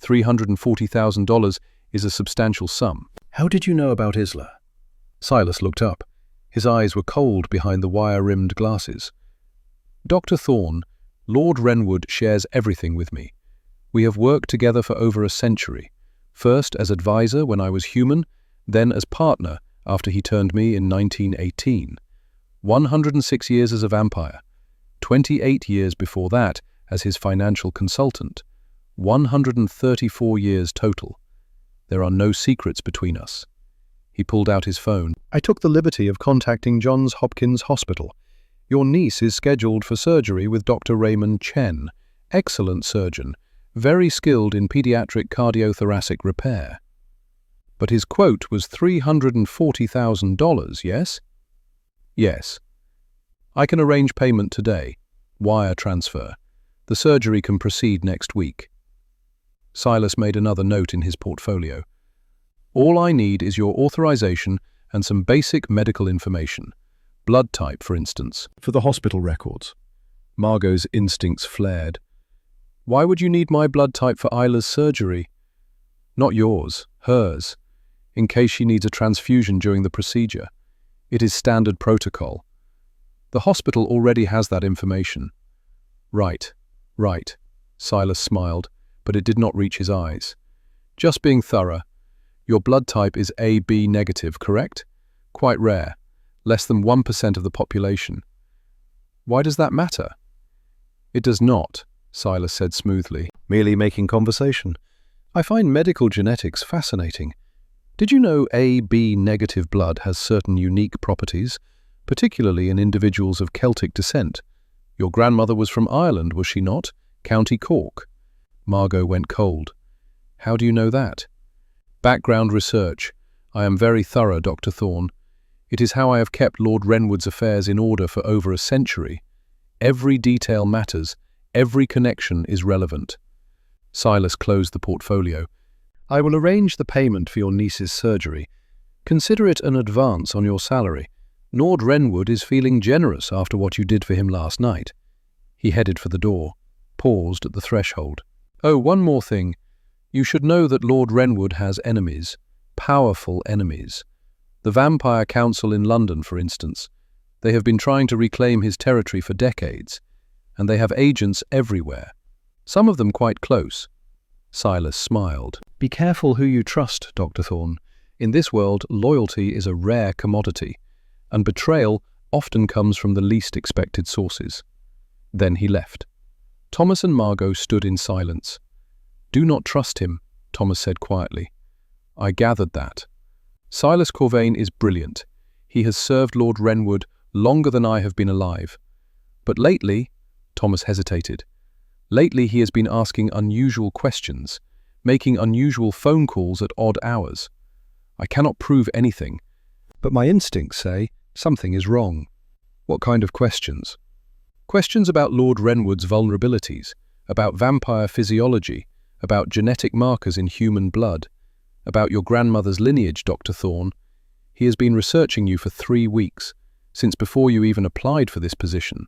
$340,000 is a substantial sum. How did you know about Isla? Silas looked up. His eyes were cold behind the wire-rimmed glasses. Dr. Thorne, Lord Wrenwood shares everything with me. We have worked together for over a century, first as advisor when I was human, then as partner after he turned me in 1918. 106 years as a vampire, 28 years before that as his financial consultant, 134 years total. There are no secrets between us. He pulled out his phone. I took the liberty of contacting Johns Hopkins Hospital. Your niece is scheduled for surgery with Dr. Raymond Chen, excellent surgeon, very skilled in pediatric cardiothoracic repair. But his quote was $340,000, yes? Yes. I can arrange payment today. Wire transfer. The surgery can proceed next week. Silas made another note in his portfolio. All I need is your authorization and some basic medical information. Blood type, for instance. For the hospital records. Margot's instincts flared. Why would you need my blood type for Isla's surgery? Not yours, hers, in case she needs a transfusion during the procedure. It is standard protocol. The hospital already has that information. Right. Silas smiled, but it did not reach his eyes. Just being thorough. Your blood type is AB negative, correct? Quite rare. Less than 1% of the population. Why does that matter? It does not, Silas said smoothly. Merely making conversation. I find medical genetics fascinating. Did you know AB negative blood has certain unique properties, particularly in individuals of Celtic descent? Your grandmother was from Ireland, was she not? County Cork. Margot went cold. How do you know that? Background research. I am very thorough, Dr. Thorne. It is how I have kept Lord Wrenwood's affairs in order for over a century. Every detail matters. Every connection is relevant. Silas closed the portfolio. I will arrange the payment for your niece's surgery. Consider it an advance on your salary. Lord Wrenwood is feeling generous after what you did for him last night. He headed for the door, paused at the threshold. Oh, one more thing. You should know that Lord Wrenwood has enemies, powerful enemies. The Vampire Council in London, for instance. They have been trying to reclaim his territory for decades, and they have agents everywhere, some of them quite close. Silas smiled. Be careful who you trust, Dr. Thorne. In this world, loyalty is a rare commodity, and betrayal often comes from the least expected sources. Then he left. Thomas and Margot stood in silence. Do not trust him, Thomas said quietly. I gathered that. Silas Corvain is brilliant. He has served Lord Wrenwood longer than I have been alive. But lately, Thomas hesitated. Lately he has been asking unusual questions, making unusual phone calls at odd hours. I cannot prove anything, but my instincts say something is wrong. What kind of questions? Questions about Lord Wrenwood's vulnerabilities, about vampire physiology, about genetic markers in human blood, about your grandmother's lineage, Dr. Thorne. He has been researching you for 3 weeks, since before you even applied for this position.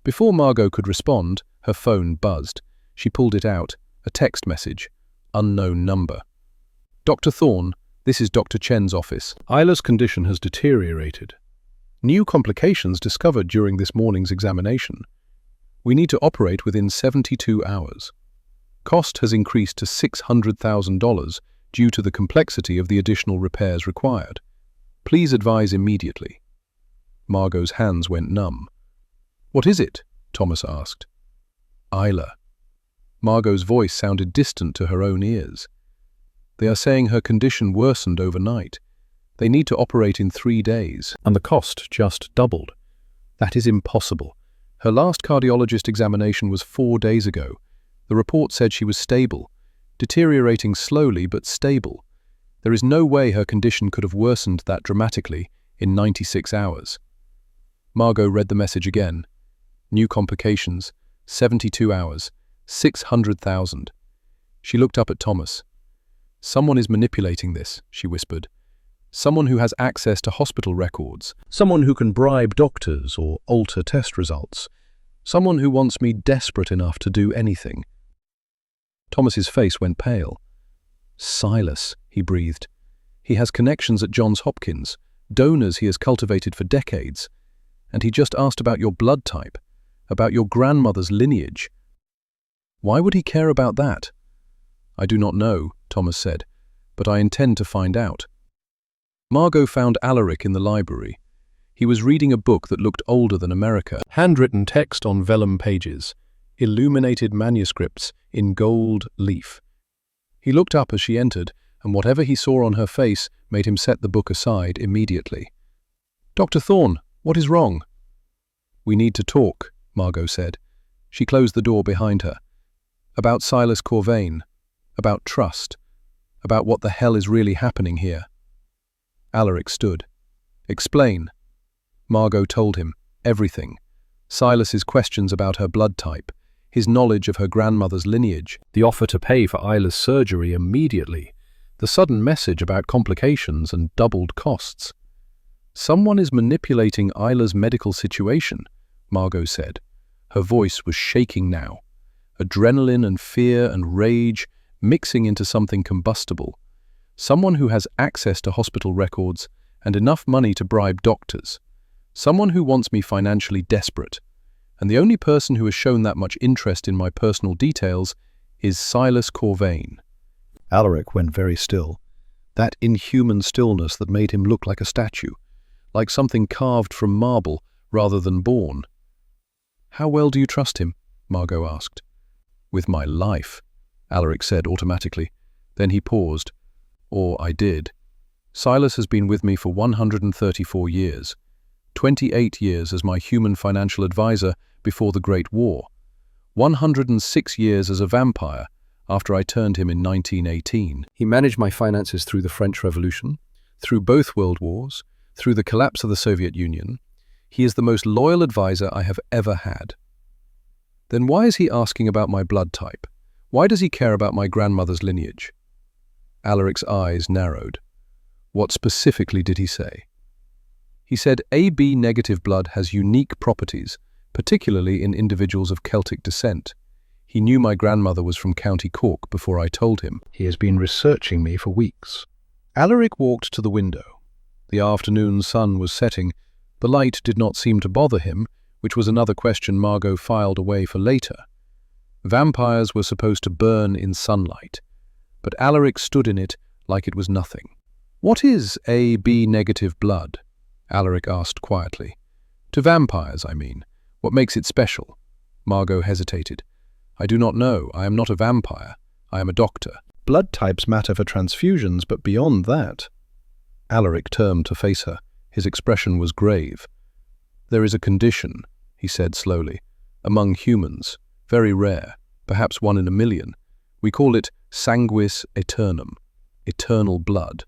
Before Margot could respond, her phone buzzed. She pulled it out, a text message, unknown number. Dr. Thorne, this is Dr. Chen's office. Isla's condition has deteriorated. New complications discovered during this morning's examination. We need to operate within 72 hours. Cost has increased to $600,000 due to the complexity of the additional repairs required. Please advise immediately. Margot's hands went numb. What is it? Thomas asked. Isla. Margot's voice sounded distant to her own ears. They are saying her condition worsened overnight. They need to operate in 3 days, and the cost just doubled. That is impossible. Her last cardiologist examination was 4 days ago. The report said she was stable, deteriorating slowly but stable. There is no way her condition could have worsened that dramatically in 96 hours. Margot read the message again. New complications, 72 hours, 600,000. She looked up at Thomas. Someone is manipulating this, she whispered. Someone who has access to hospital records. Someone who can bribe doctors or alter test results. Someone who wants me desperate enough to do anything. Thomas's face went pale. Silas, he breathed. He has connections at Johns Hopkins, donors he has cultivated for decades. And he just asked about your blood type, about your grandmother's lineage. Why would he care about that? I do not know, Thomas said, but I intend to find out. Margot found Alaric in the library. He was reading a book that looked older than America. Handwritten text on vellum pages, illuminated manuscripts in gold leaf. He looked up as she entered, and whatever he saw on her face made him set the book aside immediately. Dr. Thorne, what is wrong? We need to talk, Margot said. She closed the door behind her. About Silas Corvain, about trust, about what the hell is really happening here. Alaric stood. Explain. Margot told him everything. Silas's questions about her blood type, his knowledge of her grandmother's lineage, the offer to pay for Isla's surgery immediately, the sudden message about complications and doubled costs. Someone is manipulating Isla's medical situation, Margot said. Her voice was shaking now. Adrenaline and fear and rage mixing into something combustible. Someone who has access to hospital records and enough money to bribe doctors. Someone who wants me financially desperate. And the only person who has shown that much interest in my personal details is Silas Corvain. Alaric went very still. That inhuman stillness that made him look like a statue, like something carved from marble rather than born. How well do you trust him? Margot asked. With my life, Alaric said automatically. Then he paused. Or I did. Silas has been with me for 134 years. 28 years as my human financial advisor before the Great War. 106 years as a vampire after I turned him in 1918. He managed my finances through the French Revolution, through both World Wars, through the collapse of the Soviet Union. He is the most loyal advisor I have ever had. Then why is he asking about my blood type? Why does he care about my grandmother's lineage? Alaric's eyes narrowed. What specifically did he say? He said AB negative blood has unique properties, particularly in individuals of Celtic descent. He knew my grandmother was from County Cork before I told him. He has been researching me for weeks. Alaric walked to the window. The afternoon sun was setting. The light did not seem to bother him, which was another question Margot filed away for later. Vampires were supposed to burn in sunlight, but Alaric stood in it like it was nothing. What is AB negative blood? Alaric asked quietly. To vampires, I mean. What makes it special? Margot hesitated. I do not know. I am not a vampire. I am a doctor. Blood types matter for transfusions, but beyond that... Alaric turned to face her. His expression was grave. There is a condition, he said slowly, among humans, very rare, perhaps 1 in a million. We call it sanguis aeternum, eternal blood.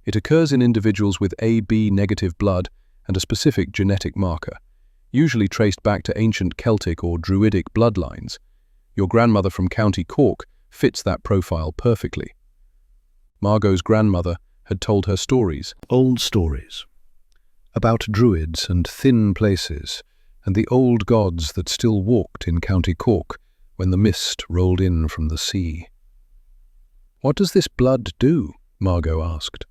It occurs in individuals with AB negative blood and a specific genetic marker, usually traced back to ancient Celtic or Druidic bloodlines. Your grandmother from County Cork fits that profile perfectly. Margot's grandmother had told her stories, old stories, about druids and thin places, and the old gods that still walked in County Cork when the mist rolled in from the sea. What does this blood do? Margot asked.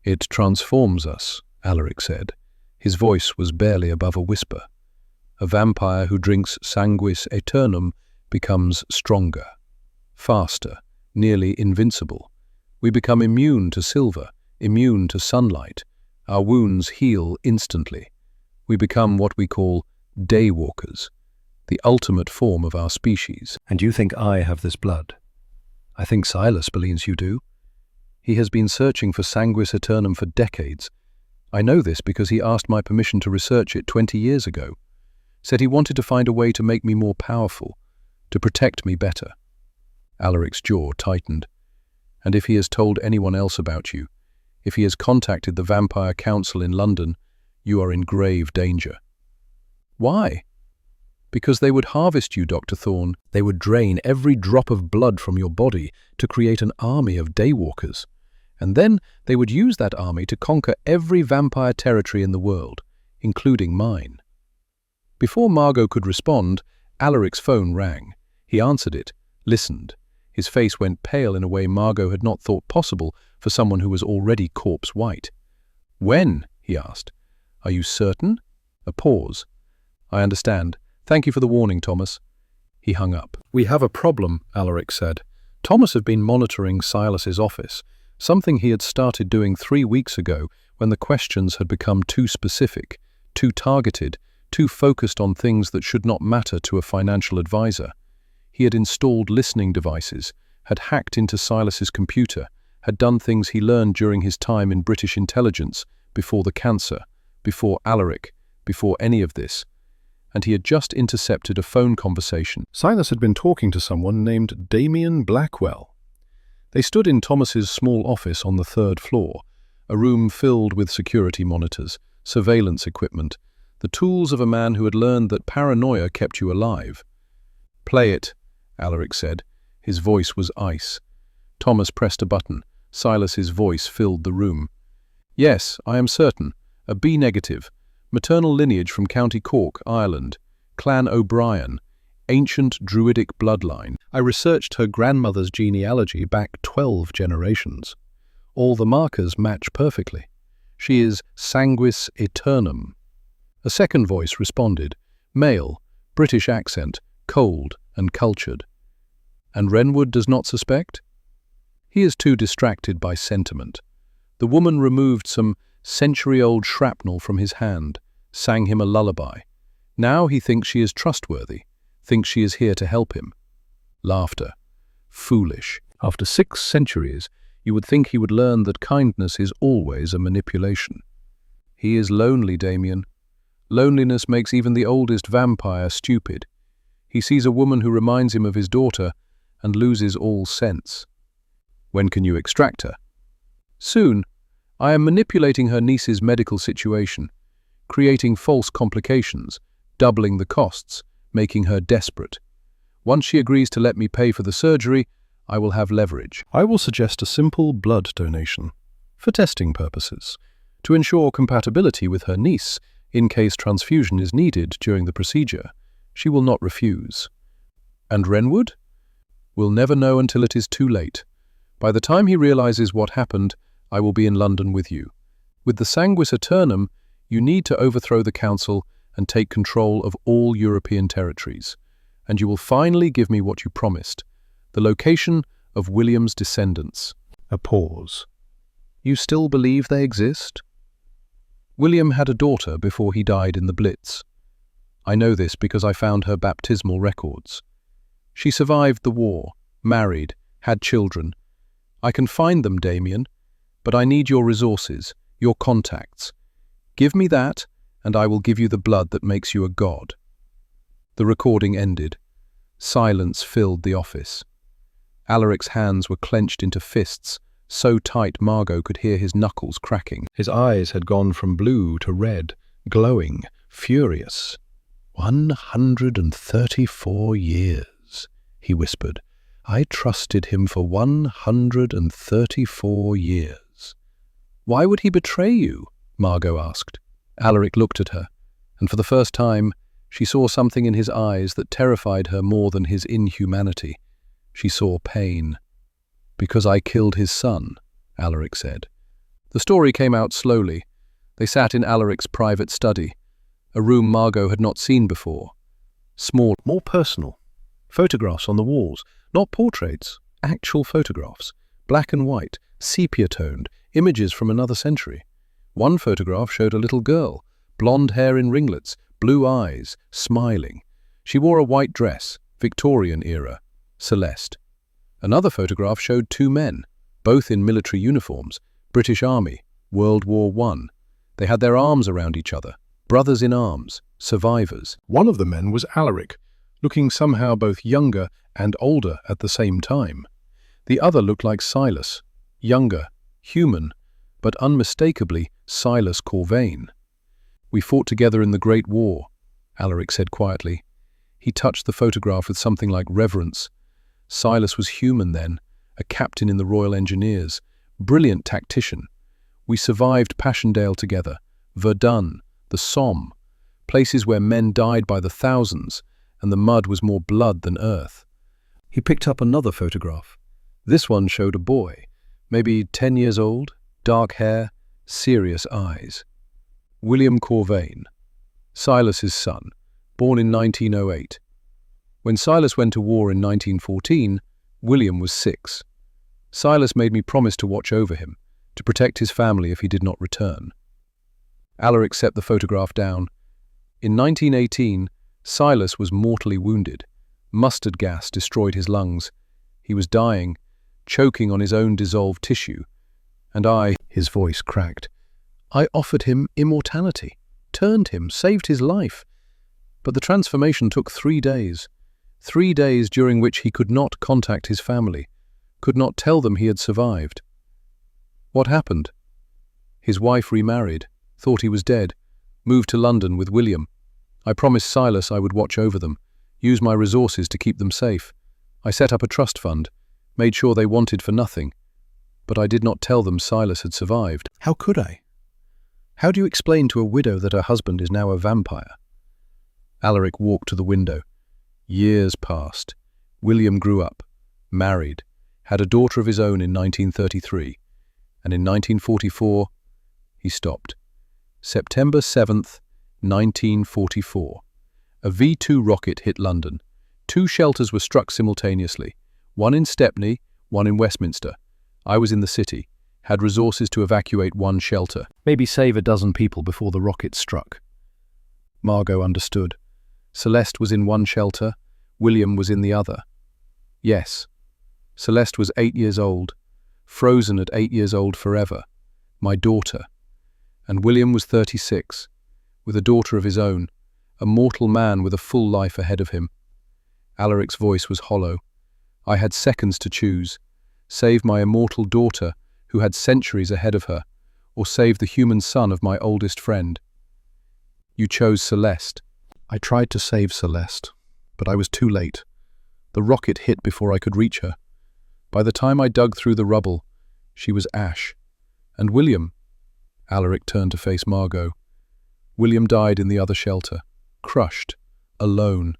It transforms us, Alaric said. His voice was barely above a whisper. A vampire who drinks sanguis aeternum becomes stronger, faster, nearly invincible. We become immune to silver, immune to sunlight. Our wounds heal instantly. We become what we call daywalkers, the ultimate form of our species. And you think I have this blood? I think Silas believes you do. He has been searching for sanguis aeternum for decades. I know this because he asked my permission to research it 20 years ago. Said he wanted to find a way to make me more powerful, to protect me better. Alaric's jaw tightened. And if he has told anyone else about you, if he has contacted the Vampire Council in London, you are in grave danger. Why? Because they would harvest you, Dr. Thorne. They would drain every drop of blood from your body to create an army of daywalkers. And then they would use that army to conquer every vampire territory in the world, including mine. Before Margot could respond, Alaric's phone rang. He answered it, listened. His face went pale in a way Margot had not thought possible for someone who was already corpse-white. "When?" he asked. "Are you certain?" A pause. "I understand. Thank you for the warning, Thomas." He hung up. "We have a problem," Alaric said. Thomas had been monitoring Silas's office, something he had started doing 3 weeks ago when the questions had become too specific, too targeted, too focused on things that should not matter to a financial advisor. He had installed listening devices, had hacked into Silas's computer, had done things he learned during his time in British intelligence, before the cancer, before Alaric, before any of this. And he had just intercepted a phone conversation. Silas had been talking to someone named Damien Blackwell. They stood in Thomas's small office on the 3rd floor, a room filled with security monitors, surveillance equipment, the tools of a man who had learned that paranoia kept you alive. "Play it," Alaric said. His voice was ice. Thomas pressed a button. Silas's voice filled the room. "Yes, I am certain. A B negative. Maternal lineage from County Cork, Ireland. Clan O'Brien. Ancient Druidic bloodline. I researched her grandmother's genealogy back 12 generations. All the markers match perfectly. She is sanguis aeternum." A second voice responded. Male, British accent, cold and cultured. "And Renwood does not suspect?" "He is too distracted by sentiment." The woman removed some century-old shrapnel from his hand, sang him a lullaby. Now he thinks she is trustworthy, thinks she is here to help him. Laughter. Foolish. After 6 centuries, you would think he would learn that kindness is always a manipulation. He is lonely, Damien. Loneliness makes even the oldest vampire stupid. He sees a woman who reminds him of his daughter and loses all sense. "When can you extract her?" "Soon. I am manipulating her niece's medical situation, creating false complications, doubling the costs, making her desperate. Once she agrees to let me pay for the surgery, I will have leverage. I will suggest a simple blood donation, for testing purposes, to ensure compatibility with her niece in case transfusion is needed during the procedure. She will not refuse." "And Renwood?" "We'll never know until it is too late. By the time he realizes what happened, I will be in London with you. With the sanguis aeternum, you need to overthrow the council and take control of all European territories. And you will finally give me what you promised, the location of William's descendants." A pause. "You still believe they exist?" "William had a daughter before he died in the Blitz. I know this because I found her baptismal records. She survived the war, married, had children. I can find them, Damien, but I need your resources, your contacts. Give me that, and I will give you the blood that makes you a god." The recording ended. Silence filled the office. Alaric's hands were clenched into fists, so tight Margot could hear his knuckles cracking. His eyes had gone from blue to red, glowing, furious. 134 years, he whispered. I trusted him for 134 years. "Why would he betray you?" Margot asked. Alaric looked at her, and for the first time, she saw something in his eyes that terrified her more than his inhumanity. She saw pain. "Because I killed his son," Alaric said. The story came out slowly. They sat in Alaric's private study, a room Margot had not seen before. Small, more personal. Photographs on the walls, not portraits, actual photographs, black and white, sepia-toned, images from another century. One photograph showed a little girl, blonde hair in ringlets, blue eyes, smiling. She wore a white dress, Victorian era, Celeste. Another photograph showed two men, both in military uniforms, British Army, World War I. They had their arms around each other, brothers in arms, survivors. One of the men was Alaric, looking somehow both younger and older at the same time. The other looked like Silas, younger, human, but unmistakably Silas Corvain. "We fought together in the Great War," Alaric said quietly. He touched the photograph with something like reverence. Silas was human then, a captain in the Royal Engineers, brilliant tactician. We survived Passchendaele together, Verdun, the Somme, places where men died by the thousands, and the mud was more blood than earth. He picked up another photograph. This one showed a boy, maybe 10 years old, dark hair, serious eyes. William Corvain, Silas's son, born in 1908. When Silas went to war in 1914, William was 6. Silas made me promise to watch over him, to protect his family if he did not return. Alaric set the photograph down. In 1918, Silas was mortally wounded. Mustard gas destroyed his lungs. He was dying, choking on his own dissolved tissue. And his voice cracked, I offered him immortality, turned him, saved his life. But the transformation took 3 days. 3 days during which he could not contact his family, could not tell them he had survived. What happened? His wife remarried, thought he was dead, moved to London with William. I promised Silas I would watch over them, use my resources to keep them safe. I set up a trust fund, made sure they wanted for nothing. But I did not tell them Silas had survived. How could I? How do you explain to a widow that her husband is now a vampire? Alaric walked to the window. Years passed. William grew up, married, had a daughter of his own in 1933, and in 1944, he stopped. September 7th, 1944. A V-2 rocket hit London. 2 shelters were struck simultaneously, one in Stepney, one in Westminster. I was in the city, had resources to evacuate 1 shelter, maybe save a dozen people before the rocket struck. Margot understood. Celeste was in 1 shelter, William was in the other. Yes, Celeste was 8 years old, frozen at 8 years old forever, my daughter. And William was 36, with a daughter of his own, a mortal man with a full life ahead of him. Alaric's voice was hollow. I had seconds to choose. Save my immortal daughter, who had centuries ahead of her, or save the human son of my oldest friend. You chose Celeste. I tried to save Celeste, but I was too late. The rocket hit before I could reach her. By the time I dug through the rubble, she was ash. And William? Alaric turned to face Margot. William died in the other shelter, crushed, alone.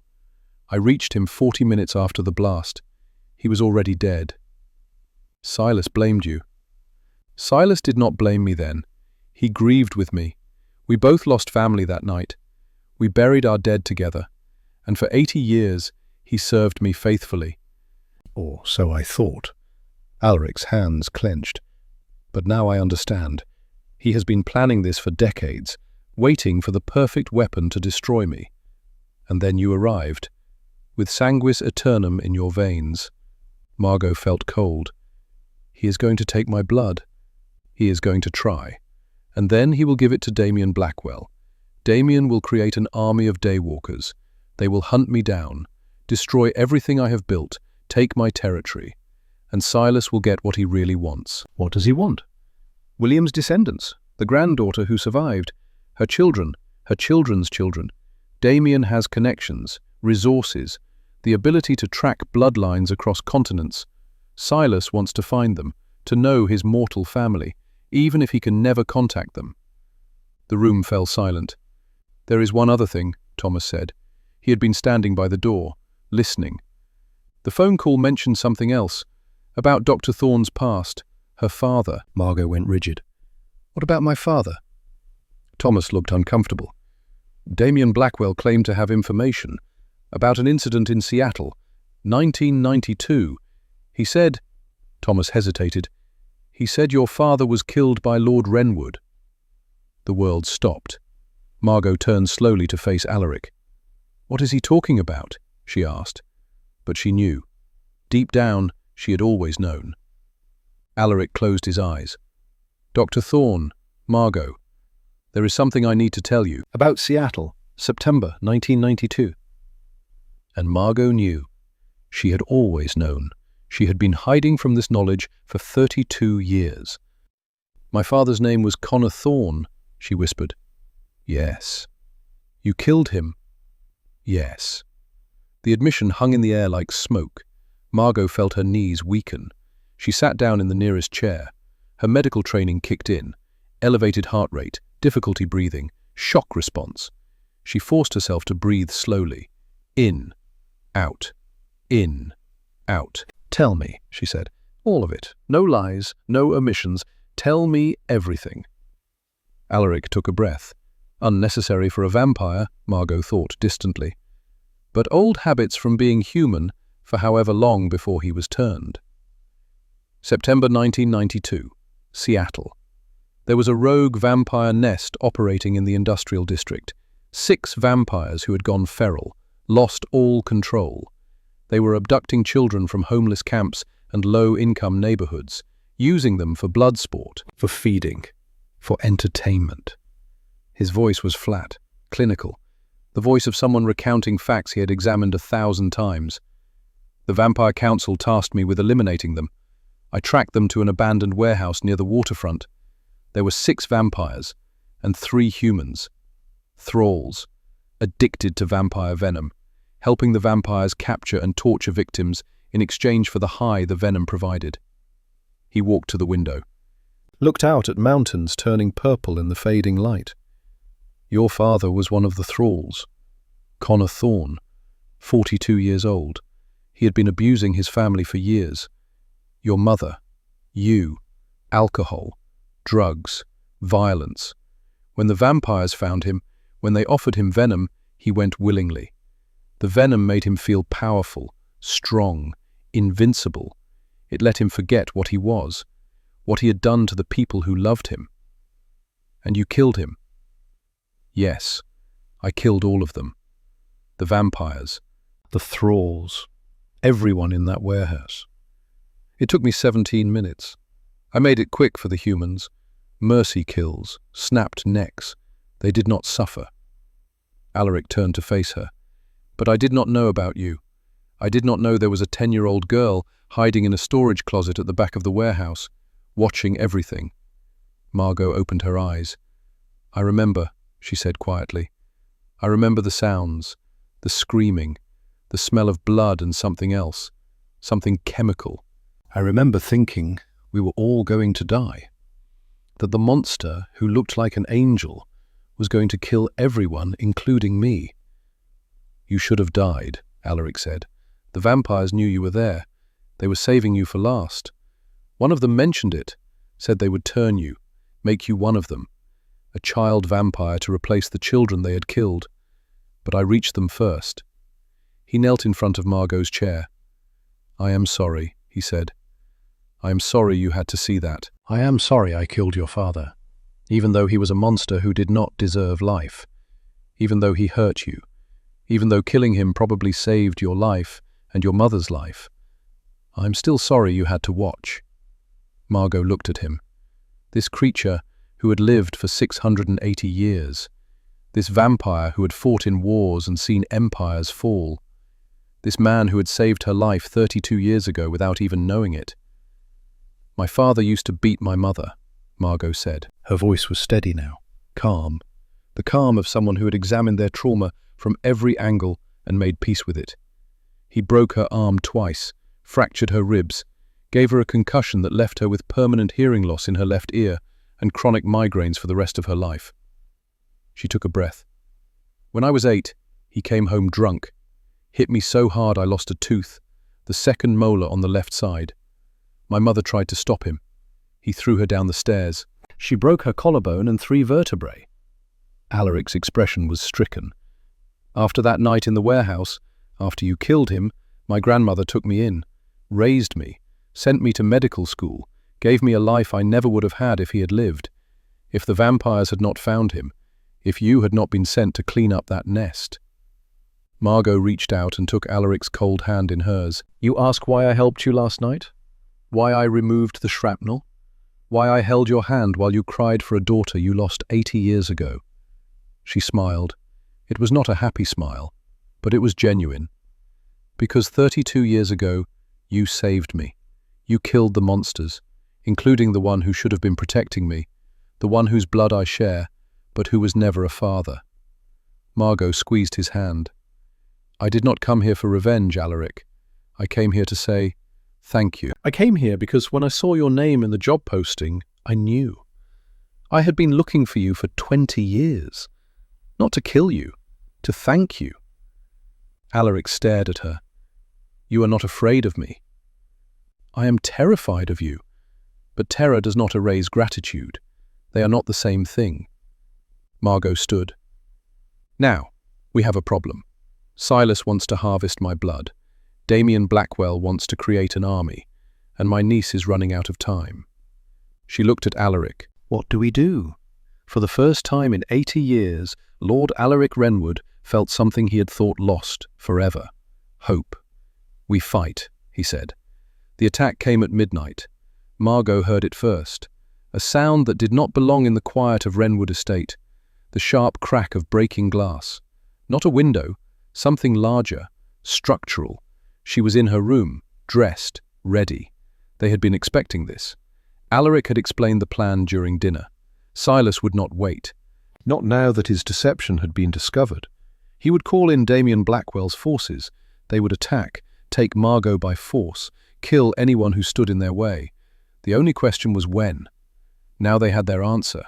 I reached him 40 minutes after the blast. He was already dead. Silas blamed you. Silas did not blame me then. He grieved with me. We both lost family that night. We buried our dead together, and for 80 years he served me faithfully. Or so I thought. Alaric's hands clenched. But now I understand. He has been planning this for decades, waiting for the perfect weapon to destroy me. And then you arrived, with sanguis aeternum in your veins. Margot felt cold. He is going to take my blood. He is going to try. And then he will give it to Damien Blackwell. Damien will create an army of daywalkers. They will hunt me down, destroy everything I have built, take my territory. And Silas will get what he really wants. What does he want? William's descendants, the granddaughter who survived, her children, her children's children. Damien has connections, resources, the ability to track bloodlines across continents. Silas wants to find them, to know his mortal family, even if he can never contact them. The room fell silent. There is one other thing, Thomas said. He had been standing by the door, listening. The phone call mentioned something else, about Dr. Thorne's past, her father. Margot went rigid. What about my father? Thomas looked uncomfortable. Damien Blackwell claimed to have information about an incident in Seattle, 1992. He said, Thomas hesitated, He said your father was killed by Lord Wrenwood." The world stopped. Margot turned slowly to face Alaric. "What is he talking about?" she asked. But she knew. Deep down, she had always known. Alaric closed his eyes. "Dr. Thorne, Margot, there is something I need to tell you." About Seattle, September 1992. And Margot knew. She had always known. She had been hiding from this knowledge for 32 years. "My father's name was Connor Thorne," she whispered. "Yes." "You killed him?" "Yes." The admission hung in the air like smoke. Margot felt her knees weaken. She sat down in the nearest chair. Her medical training kicked in. Elevated heart rate, difficulty breathing, shock response. She forced herself to breathe slowly. In, out, in, out. "Tell me," she said. "All of it. No lies, no omissions. Tell me everything." Alaric took a breath. Unnecessary for a vampire, Margot thought distantly. But old habits from being human for however long before he was turned. September 1992, Seattle. There was a rogue vampire nest operating in the industrial district. 6 vampires who had gone feral, lost all control. They were abducting children from homeless camps and low-income neighborhoods, using them for blood sport, for feeding, for entertainment. His voice was flat, clinical, the voice of someone recounting facts he had examined 1,000 times. The Vampire Council tasked me with eliminating them. I tracked them to an abandoned warehouse near the waterfront. There were 6 vampires and 3 humans. Thralls, addicted to vampire venom, helping the vampires capture and torture victims in exchange for the high the venom provided. He walked to the window. Looked out at mountains turning purple in the fading light. "Your father was one of the thralls. Connor Thorne, 42 years old. He had been abusing his family for years. Your mother, you, alcohol, drugs, violence. When the vampires found him, when they offered him venom, he went willingly. The venom made him feel powerful, strong, invincible. It let him forget what he was, what he had done to the people who loved him. And you killed him." "Yes, I killed all of them. The vampires, the thralls, everyone in that warehouse. It took me 17 minutes. I made it quick for the humans. Mercy kills, snapped necks. They did not suffer." Alaric turned to face her. "But I did not know about you. I did not know there was a 10-year-old girl hiding in a storage closet at the back of the warehouse, watching everything." Margot opened her eyes. "I remember," she said quietly. "I remember the sounds, the screaming, the smell of blood and something else, something chemical. I remember thinking we were all going to die, that the monster who looked like an angel was going to kill everyone, including me." "You should have died," Alaric said. "The vampires knew you were there. They were saving you for last. One of them mentioned it, said they would turn you, make you one of them, a child vampire to replace the children they had killed. But I reached them first." He knelt in front of Margot's chair. "I am sorry," he said. "I am sorry you had to see that. I am sorry I killed your father, even though he was a monster who did not deserve life, even though he hurt you, even though killing him probably saved your life and your mother's life. I'm still sorry you had to watch." Margot looked at him. This creature who had lived for 680 years. This vampire who had fought in wars and seen empires fall. This man who had saved her life 32 years ago without even knowing it. "My father used to beat my mother," Margot said. Her voice was steady now, calm. The calm of someone who had examined their trauma from every angle and made peace with it. He broke her arm twice, fractured her ribs, gave her a concussion that left her with permanent hearing loss in her left ear and chronic migraines for the rest of her life. She took a breath. "When I was 8, he came home drunk. Hit me so hard I lost a tooth, the second molar on the left side. My mother tried to stop him. He threw her down the stairs. She broke her collarbone and 3 vertebrae." Alaric's expression was stricken. "After that night in the warehouse, after you killed him, my grandmother took me in, raised me, sent me to medical school, Gave me a life I never would have had if he had lived. If the vampires had not found him. If you had not been sent to clean up that nest." Margot reached out and took Alaric's cold hand in hers. "You ask why I helped you last night? Why I removed the shrapnel? Why I held your hand while you cried for a daughter you lost 80 years ago?" She smiled. It was not a happy smile, but it was genuine. "Because 32 years ago, you saved me. You killed the monsters, including the one who should have been protecting me, the one whose blood I share, but who was never a father." Margot squeezed his hand. "I did not come here for revenge, Alaric. I came here to say thank you. I came here because when I saw your name in the job posting, I knew. I had been looking for you for 20 years. Not to kill you, to thank you." Alaric stared at her. "You are not afraid of me." "I am terrified of you. But terror does not erase gratitude. They are not the same thing." Margot stood. "Now, we have a problem. Silas wants to harvest my blood. Damien Blackwell wants to create an army. And my niece is running out of time." She looked at Alaric. "What do we do?" For the first time in 80 years, Lord Alaric Renwood felt something he had thought lost forever. Hope. "We fight," he said. The attack came at midnight. Margot heard it first. A sound that did not belong in the quiet of Renwood Estate. The sharp crack of breaking glass. Not a window, something larger, structural. She was in her room, dressed, ready. They had been expecting this. Alaric had explained the plan during dinner. Silas would not wait. Not now that his deception had been discovered. He would call in Damien Blackwell's forces. They would attack, take Margot by force, kill anyone who stood in their way. The only question was when. Now they had their answer.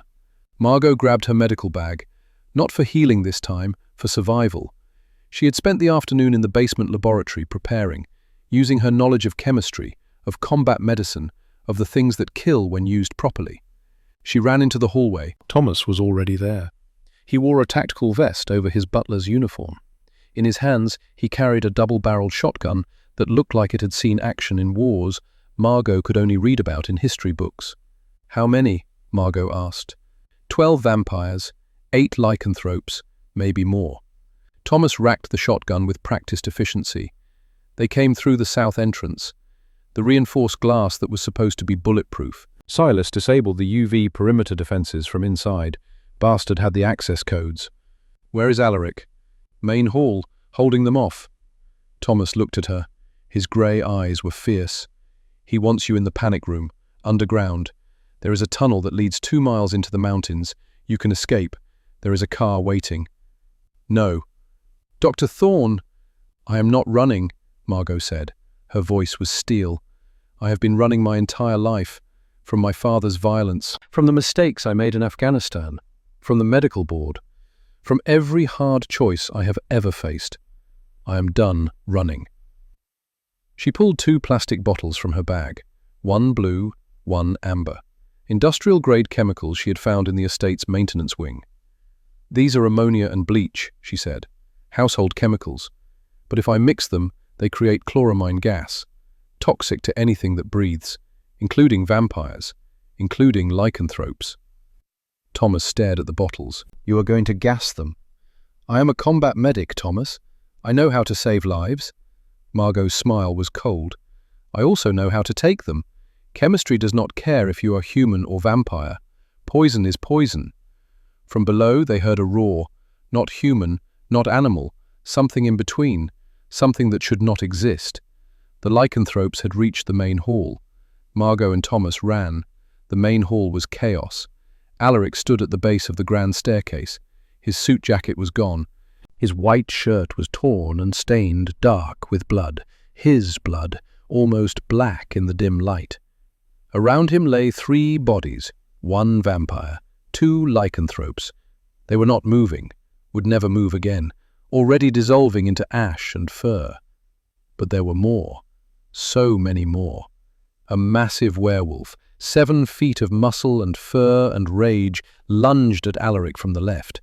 Margot grabbed her medical bag, not for healing this time, for survival. She had spent the afternoon in the basement laboratory preparing, using her knowledge of chemistry, of combat medicine, of the things that kill when used properly. She ran into the hallway. Thomas was already there. He wore a tactical vest over his butler's uniform. In his hands, he carried a double-barreled shotgun that looked like it had seen action in wars Margot could only read about in history books. "How many?" Margot asked. 12 vampires, 8 lycanthropes, maybe more. Thomas racked the shotgun with practiced efficiency. They came through the south entrance, the reinforced glass that was supposed to be bulletproof. Silas disabled the UV perimeter defenses from inside. Bastard had the access codes. "Where is Alaric?" "Main hall, holding them off." Thomas looked at her. His grey eyes were fierce. "He wants you in the panic room, underground. There is a tunnel that leads 2 miles into the mountains. You can escape. There is a car waiting." "No." "Dr. Thorne!" "I am not running," Margot said. Her voice was steel. "I have been running my entire life. From my father's violence. From the mistakes I made in Afghanistan. From the medical board. From every hard choice I have ever faced. I am done running." She pulled 2 plastic bottles from her bag. One blue, one amber. Industrial-grade chemicals she had found in the estate's maintenance wing. "These are ammonia and bleach," she said. "Household chemicals. But if I mix them, they create chloramine gas. Toxic to anything that breathes, including vampires, including lycanthropes." Thomas stared at the bottles. "You are going to gas them." "I am a combat medic, Thomas. I know how to save lives." Margot's smile was cold. "I also know how to take them. Chemistry does not care if you are human or vampire. Poison is poison." From below they heard a roar. Not human, not animal, something in between, something that should not exist. The lycanthropes had reached the main hall. Margot and Thomas ran. The main hall was chaos. Alaric stood at the base of the grand staircase. His suit jacket was gone. His white shirt was torn and stained dark with blood. His blood, almost black in the dim light. Around him lay 3 bodies, 1 vampire, 2 lycanthropes. They were not moving, would never move again, already dissolving into ash and fur. But there were more, so many more. A massive werewolf, 7 feet of muscle and fur and rage, lunged at Alaric from the left.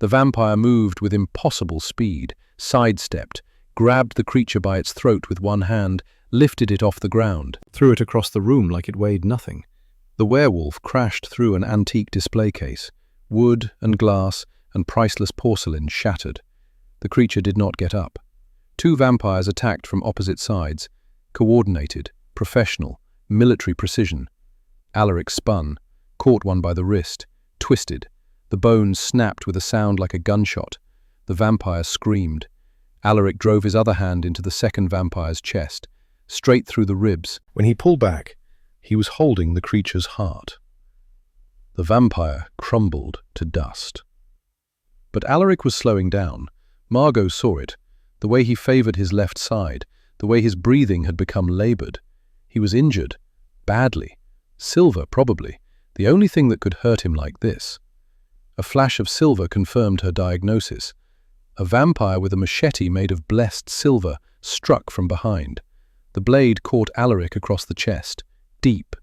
The vampire moved with impossible speed, sidestepped, grabbed the creature by its throat with one hand, lifted it off the ground, threw it across the room like it weighed nothing. The werewolf crashed through an antique display case. Wood and glass and priceless porcelain shattered. The creature did not get up. Two vampires attacked from opposite sides, coordinated, professional, military precision. Alaric spun, caught one by the wrist, twisted. The bones snapped with a sound like a gunshot. The vampire screamed. Alaric drove his other hand into the second vampire's chest, straight through the ribs. When he pulled back, he was holding the creature's heart. The vampire crumbled to dust. But Alaric was slowing down. Margot saw it, the way he favored his left side, the way his breathing had become labored. He was injured, badly. Silver, probably, the only thing that could hurt him like this. A flash of silver confirmed her diagnosis. A vampire with a machete made of blessed silver struck from behind. The blade caught Alaric across the chest, deep.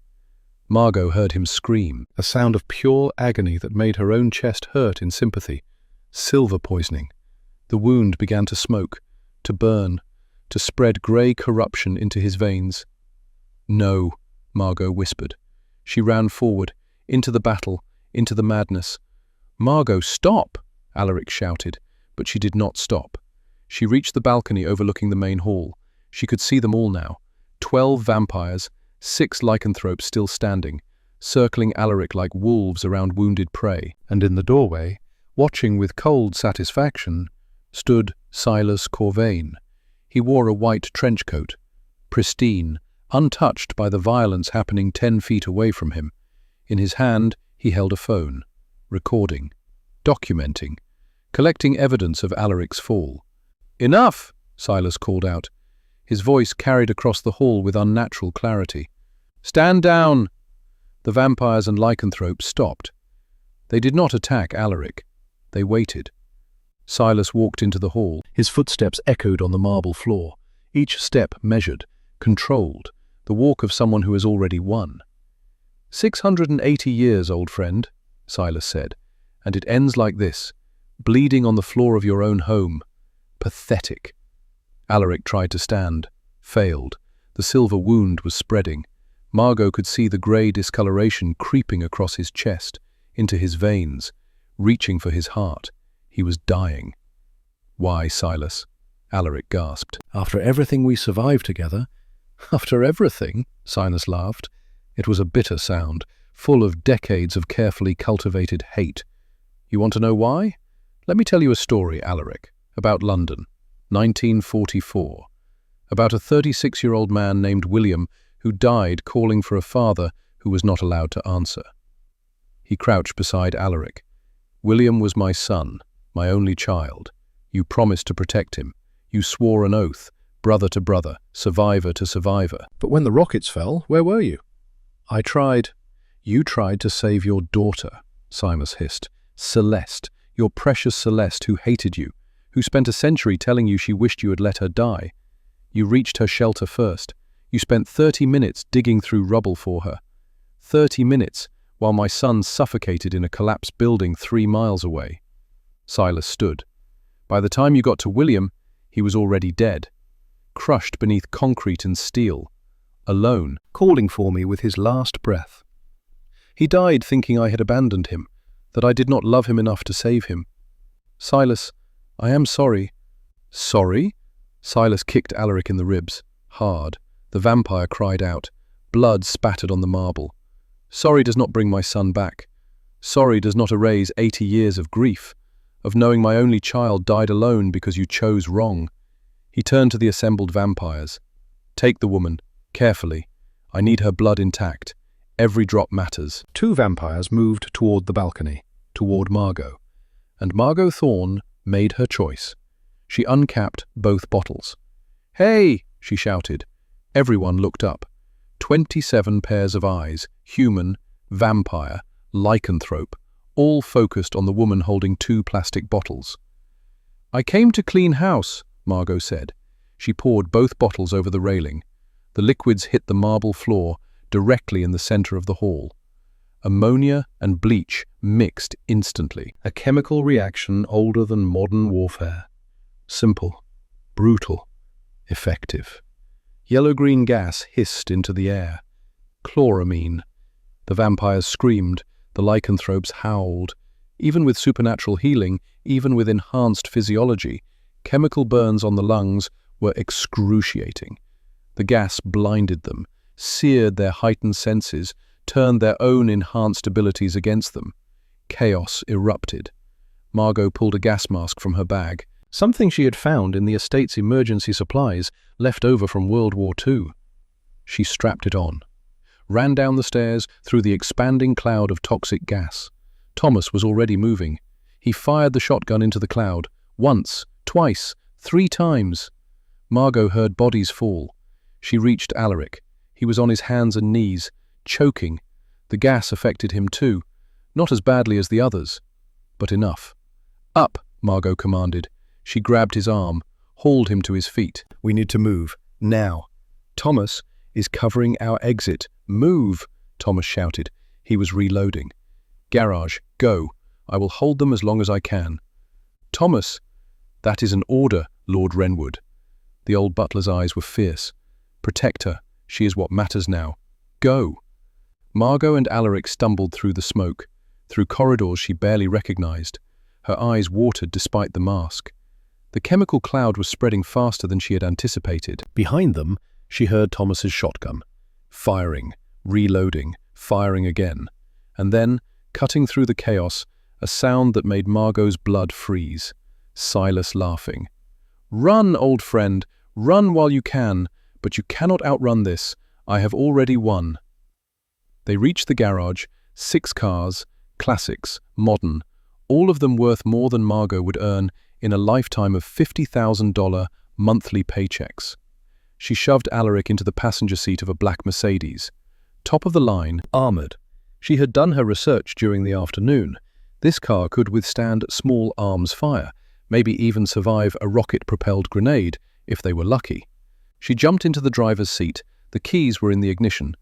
Margot heard him scream, a sound of pure agony that made her own chest hurt in sympathy. Silver poisoning. The wound began to smoke, to burn, to spread grey corruption into his veins. "No," Margot whispered. She ran forward, into the battle, into the madness. "Margot, stop!" Alaric shouted, but she did not stop. She reached the balcony overlooking the main hall. She could see them all now. 12 vampires, 6 lycanthropes still standing, circling Alaric like wolves around wounded prey. And in the doorway, watching with cold satisfaction, stood Silas Corvain. He wore a white trench coat, pristine, untouched by the violence happening 10 feet away from him. In his hand, he held a phone, recording, documenting, collecting evidence of Alaric's fall. "Enough!" Silas called out. His voice carried across the hall with unnatural clarity. "Stand down!" The vampires and lycanthropes stopped. They did not attack Alaric. They waited. Silas walked into the hall. His footsteps echoed on the marble floor, each step measured, controlled, the walk of someone who has already won. 680 years, old friend, Silas said, and it ends like this, bleeding on the floor of your own home. Pathetic. Alaric tried to stand, failed. The silver wound was spreading. Margot could see the grey discoloration creeping across his chest, into his veins, reaching for his heart. He was dying. "Why, Silas?" Alaric gasped. "After everything we survived together?" "After everything?" Silas laughed. It was a bitter sound, full of decades of carefully cultivated hate. "You want to know why? Let me tell you a story, Alaric, about London, 1944. About a 36-year-old man named William who died calling for a father who was not allowed to answer." He crouched beside Alaric. "William was my son, my only child. You promised to protect him. You swore an oath, brother to brother, survivor to survivor. But when the rockets fell, where were you?" "I tried." "You tried to save your daughter," Silas hissed. "Celeste, your precious Celeste who hated you, who spent a century telling you she wished you had let her die. You reached her shelter first. You spent 30 minutes digging through rubble for her. 30 minutes while my son suffocated in a collapsed building 3 miles away." Silas stood. "By the time you got to William, he was already dead, crushed beneath concrete and steel, alone, calling for me with his last breath. He died thinking I had abandoned him, that I did not love him enough to save him. Silas, I am sorry." "Sorry?" Silas kicked Alaric in the ribs, hard. The vampire cried out. Blood spattered on the marble. "Sorry does not bring my son back. Sorry does not erase 80 years of grief, of knowing my only child died alone because you chose wrong." He turned to the assembled vampires. "Take the woman, carefully. I need her blood intact. Every drop matters." 2 vampires moved toward the balcony, toward Margot. And Margot Thorne made her choice. She uncapped both bottles. "Hey!" she shouted. Everyone looked up. 27 pairs of eyes, human, vampire, lycanthrope, all focused on the woman holding 2 plastic bottles. "I came to clean house," Margot said. She poured both bottles over the railing. The liquids hit the marble floor directly in the center of the hall. Ammonia and bleach mixed instantly. A chemical reaction older than modern warfare. Simple, brutal, Effective. Yellow-green gas hissed into the air. Chloramine. The vampires screamed, the lycanthropes howled. Even with supernatural healing, even with enhanced physiology, chemical burns on the lungs were excruciating. The gas blinded them, seared their heightened senses, turned their own enhanced abilities against them. Chaos erupted. Margot pulled a gas mask from her bag, something she had found in the estate's emergency supplies left over from World War II. She strapped it on, ran down the stairs through the expanding cloud of toxic gas. Thomas was already moving. He fired the shotgun into the cloud, once, twice, 3 times. Margot heard bodies fall. She reached Alaric. He was on his hands and knees, choking. The gas affected him too, not as badly as the others, but enough. "Up," Margot commanded. She grabbed his arm, hauled him to his feet. "We need to move, now. Thomas is covering our exit. Move," Thomas shouted. He was reloading. "Garage, go. I will hold them as long as I can." "Thomas!" "That is an order, Lord Renwood." The old butler's eyes were fierce. "Protect her. She is what matters now. Go." Margot and Alaric stumbled through the smoke, through corridors she barely recognized. Her eyes watered despite the mask. The chemical cloud was spreading faster than she had anticipated. Behind them, she heard Thomas's shotgun. Firing, reloading, firing again. And then, cutting through the chaos, a sound that made Margot's blood freeze. Silas laughing. "Run, old friend, run while you can, but you cannot outrun this. I have already won." They reached the garage, 6 cars, classics, modern, all of them worth more than Margot would earn in a lifetime of $50,000 monthly paychecks. She shoved Alaric into the passenger seat of a black Mercedes. Top of the line, armored. She had done her research during the afternoon. This car could withstand small arms fire, maybe even survive a rocket-propelled grenade, if they were lucky. She jumped into the driver's seat. The keys were in the ignition.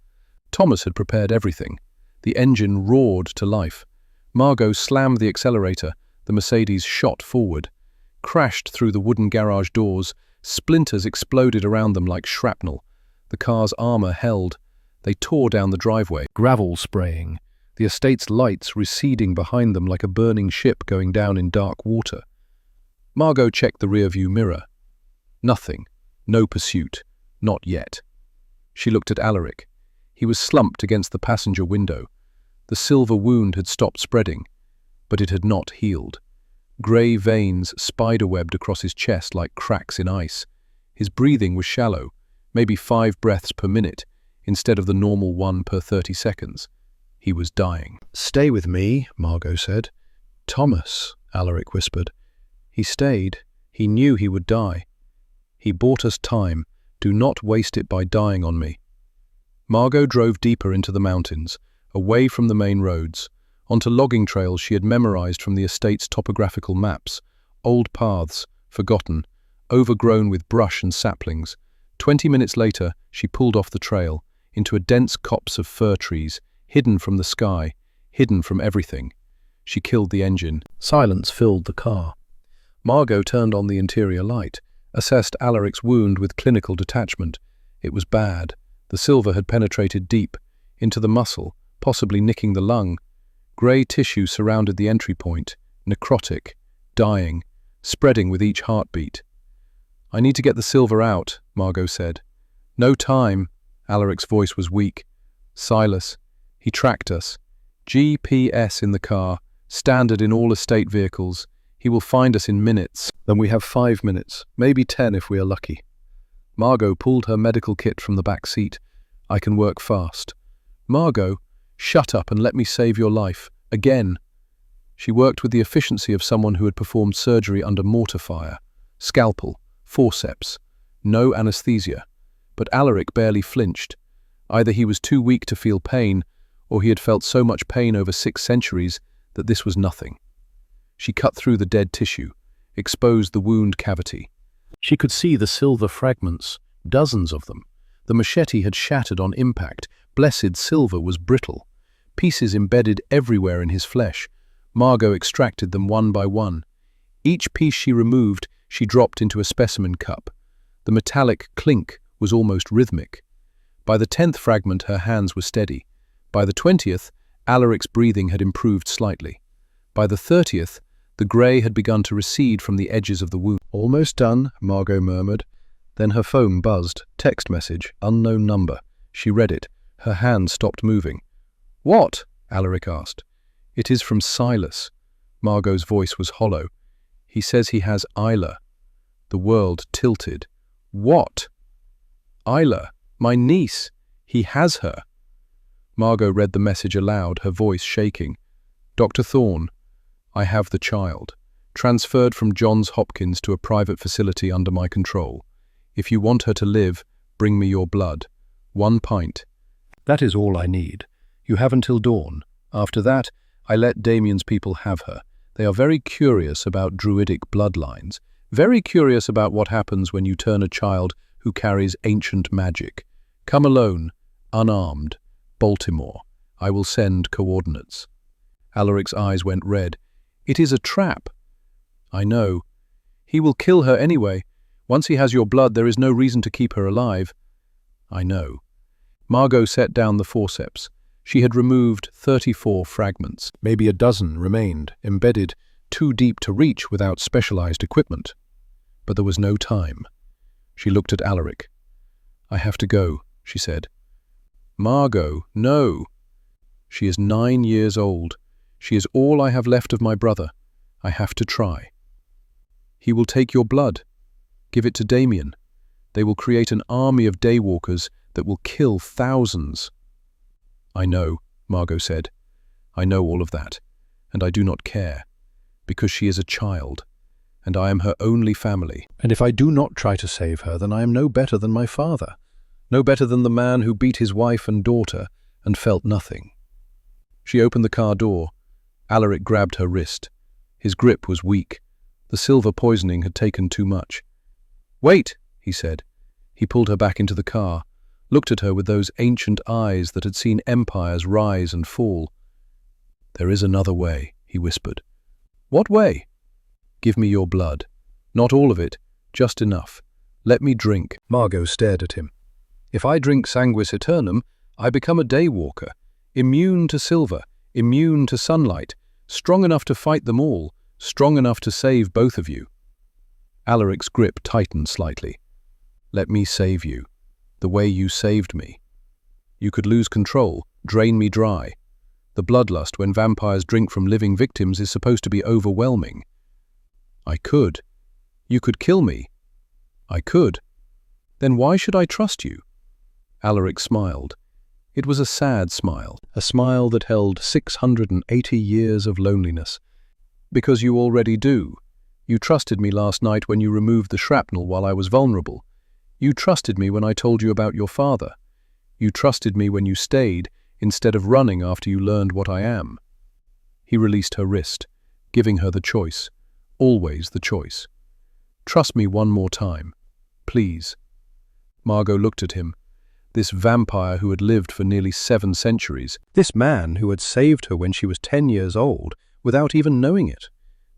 Thomas had prepared everything. The engine roared to life. Margot slammed the accelerator. The Mercedes shot forward, crashed through the wooden garage doors. Splinters exploded around them like shrapnel. The car's armor held. They tore down the driveway, gravel spraying, the estate's lights receding behind them like a burning ship going down in dark water. Margot checked the rearview mirror. Nothing. No pursuit. Not yet. She looked at Alaric. He was slumped against the passenger window. The silver wound had stopped spreading, but it had not healed. Grey veins spiderwebbed across his chest like cracks in ice. His breathing was shallow, maybe 5 breaths per minute, instead of the normal 1 per 30 seconds. He was dying. "Stay with me," Margot said. "Thomas," Alaric whispered. He stayed. He knew he would die. "He bought us time. Do not waste it by dying on me." Margot drove deeper into the mountains, away from the main roads, onto logging trails she had memorized from the estate's topographical maps, old paths, forgotten, overgrown with brush and saplings. 20 minutes later, she pulled off the trail, into a dense copse of fir trees, hidden from the sky, hidden from everything. She killed the engine. Silence filled the car. Margot turned on the interior light, assessed Alaric's wound with clinical detachment. It was bad. The silver had penetrated deep, into the muscle, possibly nicking the lung. Grey tissue surrounded the entry point, necrotic, dying, spreading with each heartbeat. "I need to get the silver out," Margot said. "No time." Alaric's voice was weak. "Silas. He tracked us. GPS in the car, standard in all estate vehicles. He will find us in minutes." "Then we have 5 minutes, maybe 10 if we are lucky." Margot pulled her medical kit from the back seat. "I can work fast." "Margot, shut up and let me save your life. Again." She worked with the efficiency of someone who had performed surgery under mortar fire. Scalpel, forceps, no anesthesia. But Alaric barely flinched. Either he was too weak to feel pain, or he had felt so much pain over 6 centuries that this was nothing. She cut through the dead tissue, exposed the wound cavity. She could see the silver fragments, dozens of them. The machete had shattered on impact. Blessed silver was brittle. Pieces embedded everywhere in his flesh. Margot extracted them one by one. Each piece she removed, she dropped into a specimen cup. The metallic clink was almost rhythmic. By the 10th fragment, her hands were steady. By the 20th, Alaric's breathing had improved slightly. By the 30th, the grey had begun to recede from the edges of the wound. "Almost done," Margot murmured. Then her phone buzzed. Text message, unknown number. She read it. Her hand stopped moving. "What?" Alaric asked. "It is from Silas." Margot's voice was hollow. "He says he has Isla." The world tilted. "What?" "Isla, my niece. He has her." Margot read the message aloud, her voice shaking. "Dr. Thorne, I have the child. Transferred from Johns Hopkins to a private facility under my control. If you want her to live, bring me your blood. 1 pint. That is all I need. You have until dawn. After that, I let Damien's people have her. They are very curious about druidic bloodlines, very curious about what happens when you turn a child who carries ancient magic. Come alone, unarmed. Baltimore. I will send coordinates." Alaric's eyes went red. "It is a trap." "I know. He will kill her anyway. Once he has your blood, there is no reason to keep her alive." "I know." Margot set down the forceps. She had removed 34 fragments. Maybe a dozen remained, embedded too deep to reach without specialized equipment. But there was no time. She looked at Alaric. "I have to go," she said. "Margot, no. She is 9 years old. She is all I have left of my brother. I have to try." "He will take your blood. Give it to Damien. They will create an army of daywalkers that will kill thousands." "I know," Margot said. "I know all of that, and I do not care, because she is a child, and I am her only family. And if I do not try to save her, then I am no better than my father, no better than the man who beat his wife and daughter and felt nothing." She opened the car door. Alaric grabbed her wrist. His grip was weak. The silver poisoning had taken too much. "Wait," he said. He pulled her back into the car, looked at her with those ancient eyes that had seen empires rise and fall. "There is another way," he whispered. "What way?" "Give me your blood. Not all of it, just enough. Let me drink." Margot stared at him. "If I drink sanguis aeternum, I become a daywalker, immune to silver, immune to sunlight, strong enough to fight them all, strong enough to save both of you." Alaric's grip tightened slightly. "Let me save you, the way you saved me. You could lose control, drain me dry. The bloodlust when vampires drink from living victims is supposed to be overwhelming." "I could. You could kill me." "I could. Then why should I trust you?" Alaric smiled. It was a sad smile, a smile that held 680 years of loneliness. "Because you already do. You trusted me last night when you removed the shrapnel while I was vulnerable. You trusted me when I told you about your father. You trusted me when you stayed, instead of running after you learned what I am." He released her wrist, giving her the choice, always the choice. "Trust me one more time, please." Margot looked at him. This vampire who had lived for nearly 7 centuries. This man who had saved her when she was 10 years old, without even knowing it.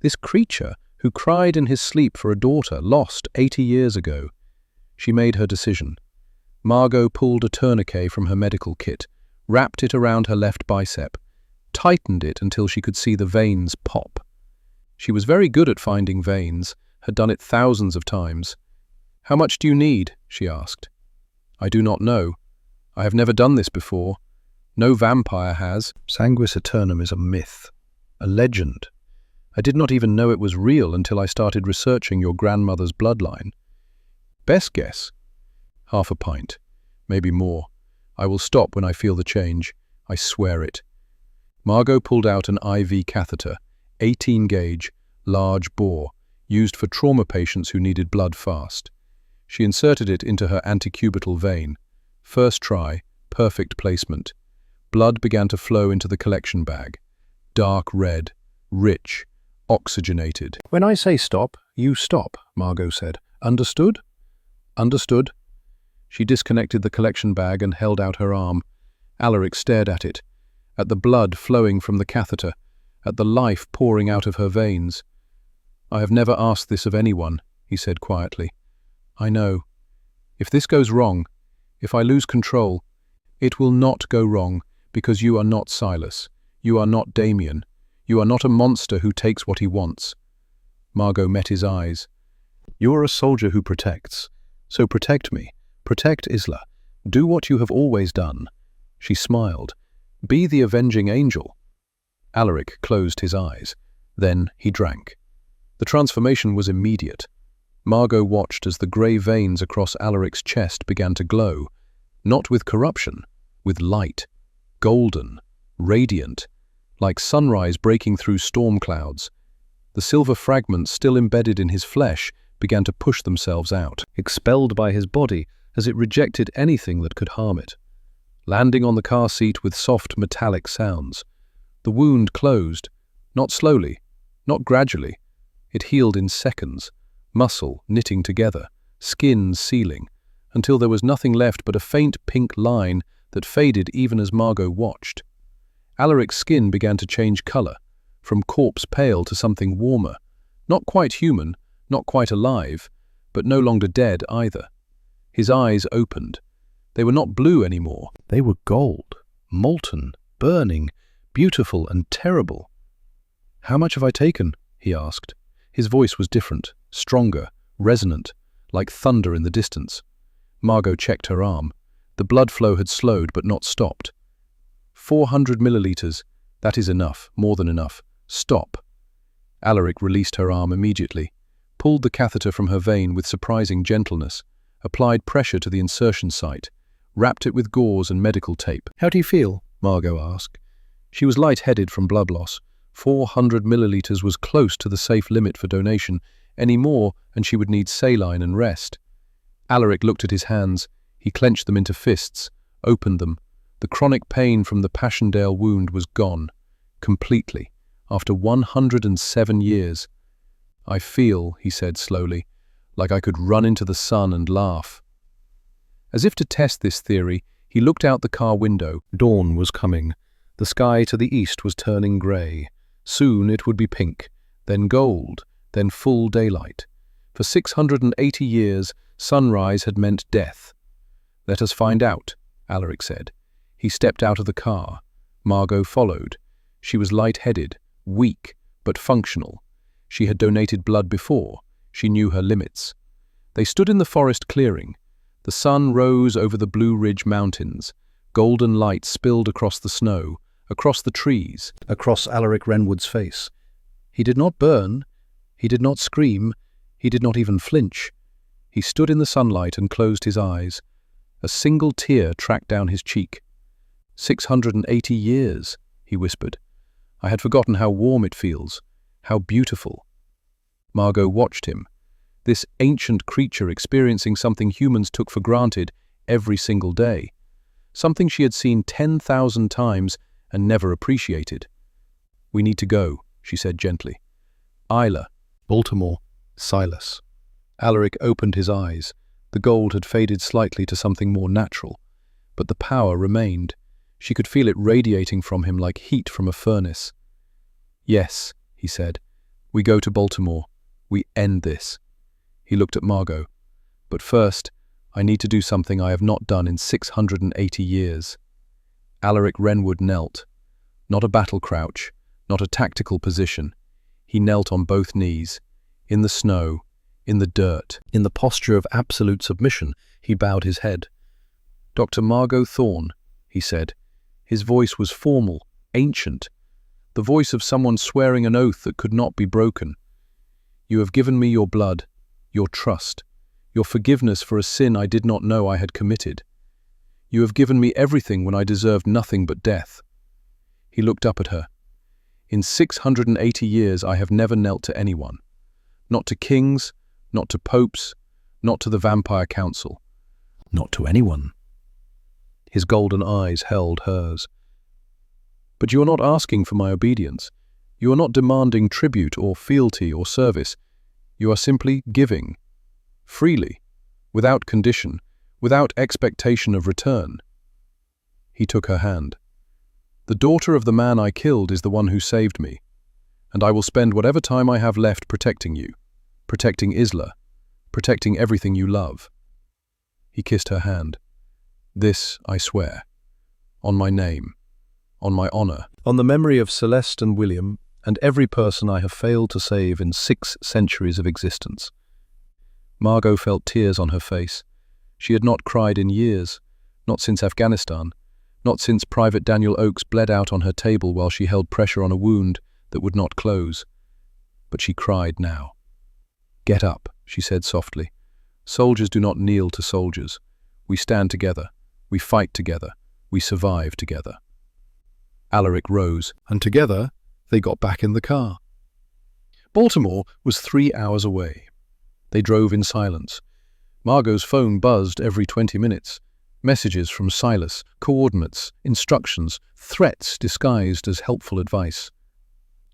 This creature who cried in his sleep for a daughter lost 80 years ago. She made her decision. Margot pulled a tourniquet from her medical kit, wrapped it around her left bicep, tightened it until she could see the veins pop. She was very good at finding veins, had done it thousands of times. "How much do you need?" she asked. "I do not know. I have never done this before. No vampire has." "Sanguis aeternum is a myth, a legend. I did not even know it was real until I started researching your grandmother's bloodline." "Best guess?" "Half a pint. Maybe more. I will stop when I feel the change. I swear it." Margot pulled out an IV catheter, 18 gauge, large bore, used for trauma patients who needed blood fast. She inserted it into her antecubital vein. First try, perfect placement. Blood began to flow into the collection bag. Dark red, rich, oxygenated. "When I say stop, you stop," Margot said. "Understood?" "Understood." She disconnected the collection bag and held out her arm. Alaric stared at it, at the blood flowing from the catheter, at the life pouring out of her veins. "I have never asked this of anyone," he said quietly. "I know. If this goes wrong, if I lose control, it will not go wrong, because you are not Silas. You are not Damien. You are not a monster who takes what he wants. Margot met his eyes. You are a soldier who protects. So protect me. Protect Isla. Do what you have always done. She smiled. Be the avenging angel. Alaric closed his eyes. Then he drank. The transformation was immediate. Margot watched as the grey veins across Alaric's chest began to glow, not with corruption, with light, golden, radiant, like sunrise breaking through storm clouds. The silver fragments still embedded in his flesh began to push themselves out, expelled by his body as it rejected anything that could harm it. Landing on the car seat with soft metallic sounds. The wound closed, not slowly, not gradually. It healed in seconds, muscle knitting together, skin sealing, until there was nothing left but a faint pink line that faded even as Margot watched. Alaric's skin began to change colour, from corpse pale to something warmer, not quite human, not quite alive, but no longer dead either. His eyes opened. They were not blue anymore. They were gold, molten, burning, beautiful and terrible. "How much have I taken?" he asked. His voice was different, stronger, resonant, like thunder in the distance. Margot checked her arm. The blood flow had slowed but not stopped. 400 milliliters. That is enough, more than enough. Stop. Alaric released her arm immediately, pulled the catheter from her vein with surprising gentleness, applied pressure to the insertion site, wrapped it with gauze and medical tape. "How do you feel?" Margot asked. She was lightheaded from blood loss. 400 milliliters was close to the safe limit for donation. Any more, and she would need saline and rest. Alaric looked at his hands. He clenched them into fists, opened them. The chronic pain from the Passchendaele wound was gone, completely, after 107 years. "I feel," he said slowly, "like I could run into the sun and laugh." As if to test this theory, he looked out the car window. Dawn was coming. The sky to the east was turning grey. Soon it would be pink, then gold, then full daylight. For 680 years, sunrise had meant death. "Let us find out," Alaric said. He stepped out of the car. Margot followed. She was light-headed, weak, but functional. She had donated blood before. She knew her limits. They stood in the forest clearing. The sun rose over the Blue Ridge Mountains. Golden light spilled across the snow, across the trees, across Alaric Renwood's face. He did not burn. He did not scream. He did not even flinch. He stood in the sunlight and closed his eyes. A single tear tracked down his cheek. 680 years, he whispered. "I had forgotten how warm it feels, how beautiful." Margot watched him, this ancient creature experiencing something humans took for granted every single day, something she had seen 10,000 times and never appreciated. "We need to go," she said gently. "Isla, Baltimore, Silas." Alaric opened his eyes. The gold had faded slightly to something more natural, but the power remained. She could feel it radiating from him like heat from a furnace. "Yes," he said. "We go to Baltimore. We end this." He looked at Margot. "But first, I need to do something I have not done in 680 years. Alaric Renwood knelt. Not a battle crouch, not a tactical position. He knelt on both knees, in the snow, in the dirt. In the posture of absolute submission, he bowed his head. "Dr. Margot Thorne," he said. His voice was formal, ancient, the voice of someone swearing an oath that could not be broken. "You have given me your blood, your trust, your forgiveness for a sin I did not know I had committed. You have given me everything when I deserved nothing but death." He looked up at her. "In 680 years I have never knelt to anyone. Not to kings, not to popes, not to the Vampire Council. Not to anyone." His golden eyes held hers. "But you are not asking for my obedience. You are not demanding tribute or fealty or service. You are simply giving. Freely, without condition, without expectation of return." He took her hand. "The daughter of the man I killed is the one who saved me, and I will spend whatever time I have left protecting you, protecting Isla, protecting everything you love." He kissed her hand. "This I swear. On my name. On my honor. On the memory of Celeste and William, and every person I have failed to save in 6 centuries of existence." Margot felt tears on her face. She had not cried in years, not since Afghanistan, not since Private Daniel Oakes bled out on her table while she held pressure on a wound that would not close. But she cried now. "Get up," she said softly. "Soldiers do not kneel to soldiers. We stand together. We fight together. We survive together." Alaric rose, and together they got back in the car. Baltimore was 3 hours away. They drove in silence. Margot's phone buzzed every 20 minutes. Messages from Silas, coordinates, instructions, threats disguised as helpful advice.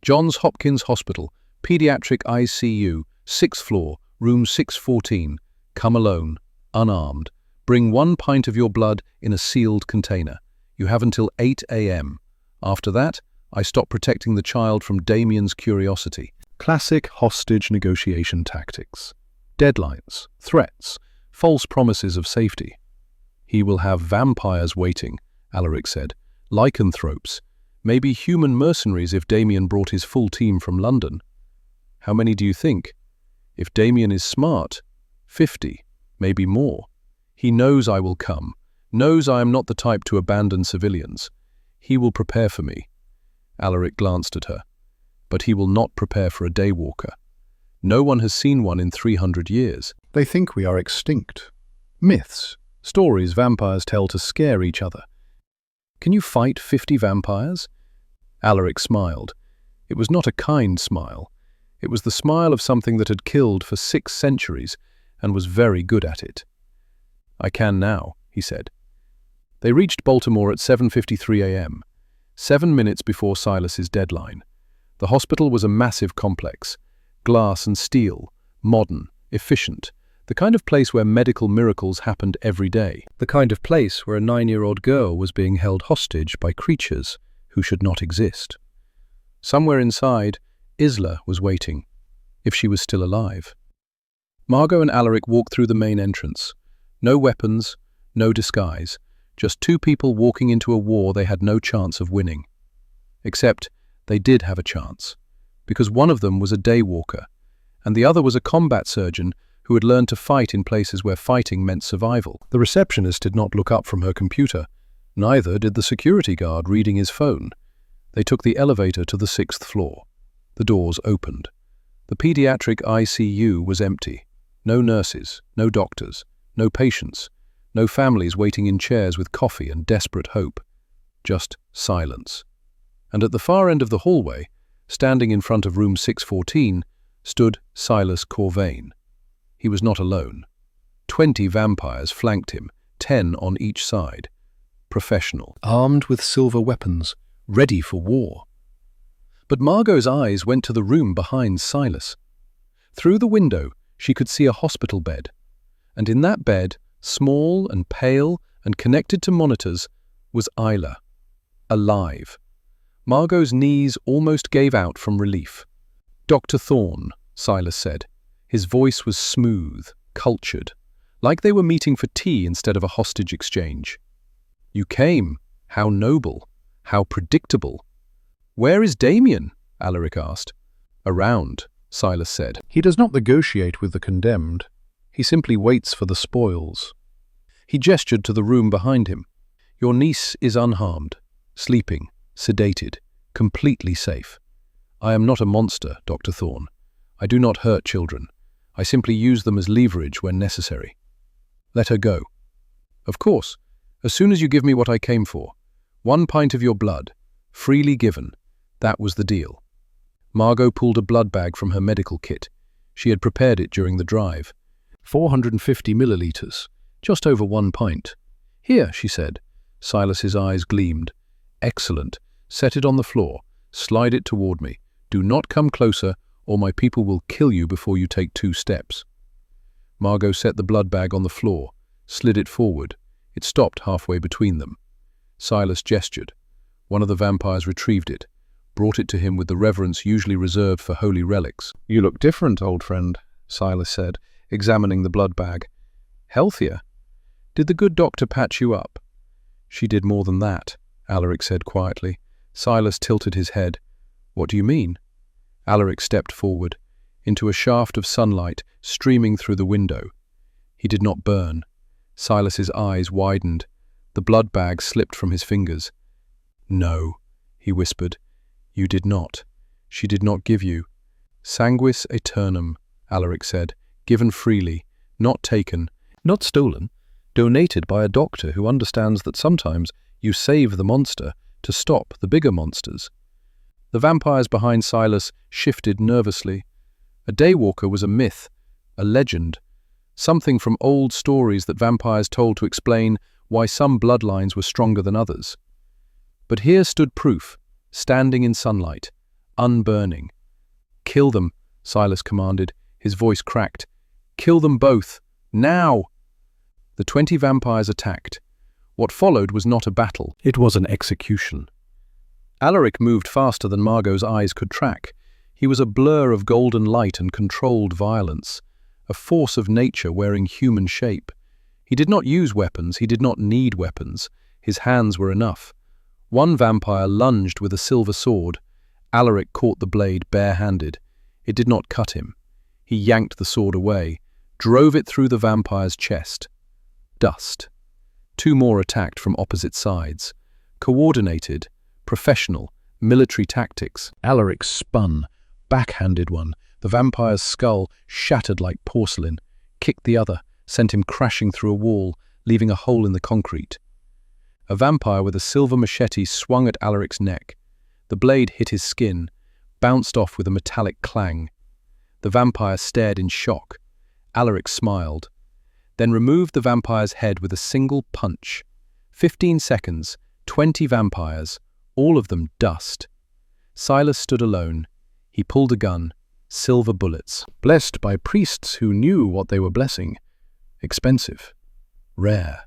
Johns Hopkins Hospital, Pediatric ICU, 6th floor, room 614. Come alone, unarmed. Bring 1 pint of your blood in a sealed container. You have until 8 a.m. After that, I stop protecting the child from Damien's curiosity. Classic hostage negotiation tactics. Deadlines, threats, false promises of safety. "He will have vampires waiting," Alaric said. "Lycanthropes. Maybe human mercenaries if Damien brought his full team from London." "How many do you think?" "If Damien is smart, 50, maybe more. He knows I will come, knows I am not the type to abandon civilians. He will prepare for me." Alaric glanced at her. "But he will not prepare for a daywalker. No one has seen one in 300 years. They think we are extinct. Myths, stories vampires tell to scare each other. Can you fight 50 vampires?" Alaric smiled. It was not a kind smile. It was the smile of something that had killed for 6 centuries and was very good at it. "I can now," he said. They reached Baltimore at 7:53 a.m., 7 minutes before Silas's deadline. The hospital was a massive complex. Glass and steel, modern, efficient, the kind of place where medical miracles happened every day, the kind of place where a 9-year-old girl was being held hostage by creatures who should not exist. Somewhere inside, Isla was waiting, if she was still alive. Margot and Alaric walked through the main entrance. No weapons, no disguise, just 2 people walking into a war they had no chance of winning. Except they did have a chance, because one of them was a daywalker, and the other was a combat surgeon who had learned to fight in places where fighting meant survival. The receptionist did not look up from her computer. Neither did the security guard reading his phone. They took the elevator to the 6th floor. The doors opened. The pediatric ICU was empty. No nurses, no doctors, no patients, no families waiting in chairs with coffee and desperate hope. Just silence. And at the far end of the hallway, standing in front of room 614, stood Silas Corvain. He was not alone. 20 vampires flanked him, 10 on each side. Professional, armed with silver weapons, ready for war. But Margot's eyes went to the room behind Silas. Through the window, she could see a hospital bed. And in that bed, small and pale and connected to monitors, was Isla, alive. Margot's knees almost gave out from relief. "Dr. Thorne," Silas said. His voice was smooth, cultured, like they were meeting for tea instead of a hostage exchange. "You came. How noble. How predictable." "Where is Damien?" Alaric asked. "Around," Silas said. "He does not negotiate with the condemned. He simply waits for the spoils." He gestured to the room behind him. "Your niece is unharmed, sleeping, sedated, completely safe. I am not a monster, Dr. Thorne. I do not hurt children. I simply use them as leverage when necessary. Let her go." "Of course, as soon as you give me what I came for. 1 pint of your blood, freely given. That was the deal." Margot pulled a blood bag from her medical kit. She had prepared it during the drive. 450 milliliters, just over 1 pint. "Here," she said. Silas's eyes gleamed. "Excellent. Set it on the floor. Slide it toward me. Do not come closer, or my people will kill you before you take 2 steps." Margot set the blood bag on the floor, slid it forward. It stopped halfway between them. Silas gestured. One of the vampires retrieved it, brought it to him with the reverence usually reserved for holy relics. "You look different, old friend," Silas said, examining the blood bag. "Healthier." Did the good doctor patch you up?" "She did more than that," Alaric said quietly. Silas tilted his head. "What do you mean?" Alaric stepped forward, into a shaft of sunlight streaming through the window. He did not burn. Silas's eyes widened. The blood bag slipped from his fingers. "No," he whispered. "You did not. She did not give you." "Sanguis aeternum," Alaric said. "Given freely, not taken, not stolen. Donated by a doctor who understands that sometimes you save the monster to stop the bigger monsters." The vampires behind Silas shifted nervously. A daywalker was a myth, a legend, something from old stories that vampires told to explain why some bloodlines were stronger than others. But here stood proof, standing in sunlight, unburning. "Kill them," Silas commanded, his voice cracked. "Kill them both, now!" The 20 vampires attacked. What followed was not a battle, it was an execution. Alaric moved faster than Margot's eyes could track. He was a blur of golden light and controlled violence, a force of nature wearing human shape. He did not use weapons, he did not need weapons. His hands were enough. One vampire lunged with a silver sword. Alaric caught the blade bare-handed. It did not cut him. He yanked the sword away, drove it through the vampire's chest. Dust. 2 more attacked from opposite sides. Coordinated, professional, military tactics. Alaric spun, backhanded one. The vampire's skull shattered like porcelain. Kicked the other, sent him crashing through a wall, leaving a hole in the concrete. A vampire with a silver machete swung at Alaric's neck. The blade hit his skin, bounced off with a metallic clang. The vampire stared in shock. Alaric smiled, then removed the vampire's head with a single punch. 15 seconds, 20 vampires, all of them dust. Silas stood alone. He pulled a gun, silver bullets, blessed by priests who knew what they were blessing. Expensive, rare.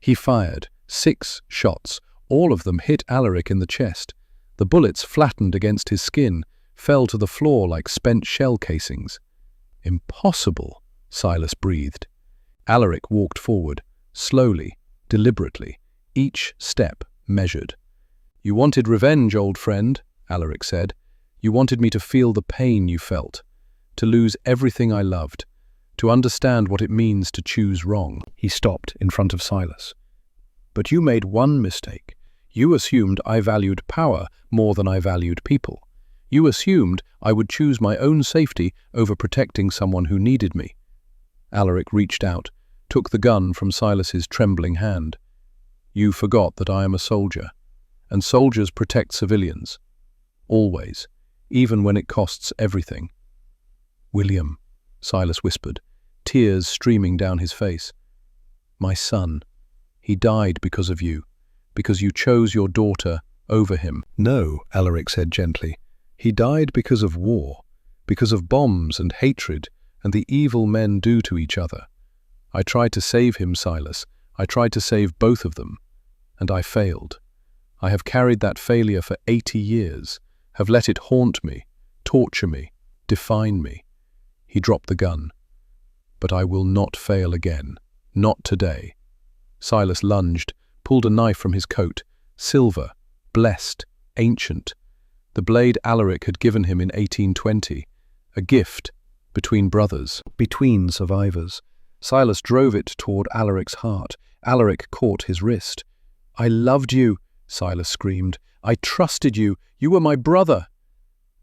He fired 6 shots, all of them hit Alaric in the chest. The bullets flattened against his skin, fell to the floor like spent shell casings. "Impossible," Silas breathed. Alaric walked forward, slowly, deliberately, each step measured. "You wanted revenge, old friend," Alaric said. "You wanted me to feel the pain you felt, to lose everything I loved, to understand what it means to choose wrong." He stopped in front of Silas. "But you made one mistake. You assumed I valued power more than I valued people. You assumed I would choose my own safety over protecting someone who needed me." Alaric reached out, took the gun from Silas's trembling hand. "You forgot that I am a soldier, and soldiers protect civilians. Always, even when it costs everything." "William," Silas whispered, tears streaming down his face. "My son, he died because of you, because you chose your daughter over him." "No," Alaric said gently. "He died because of war, because of bombs and hatred and the evil men do to each other. I tried to save him, Silas. I tried to save both of them, and I failed. I have carried that failure for 80 years, have let it haunt me, torture me, define me." He dropped the gun. "But I will not fail again. Not today." Silas lunged, pulled a knife from his coat. Silver, blessed, ancient. The blade Alaric had given him in 1820. A gift, between brothers, between survivors. Silas drove it toward Alaric's heart. Alaric caught his wrist. "I loved you," Silas screamed. "I trusted you. You were my brother."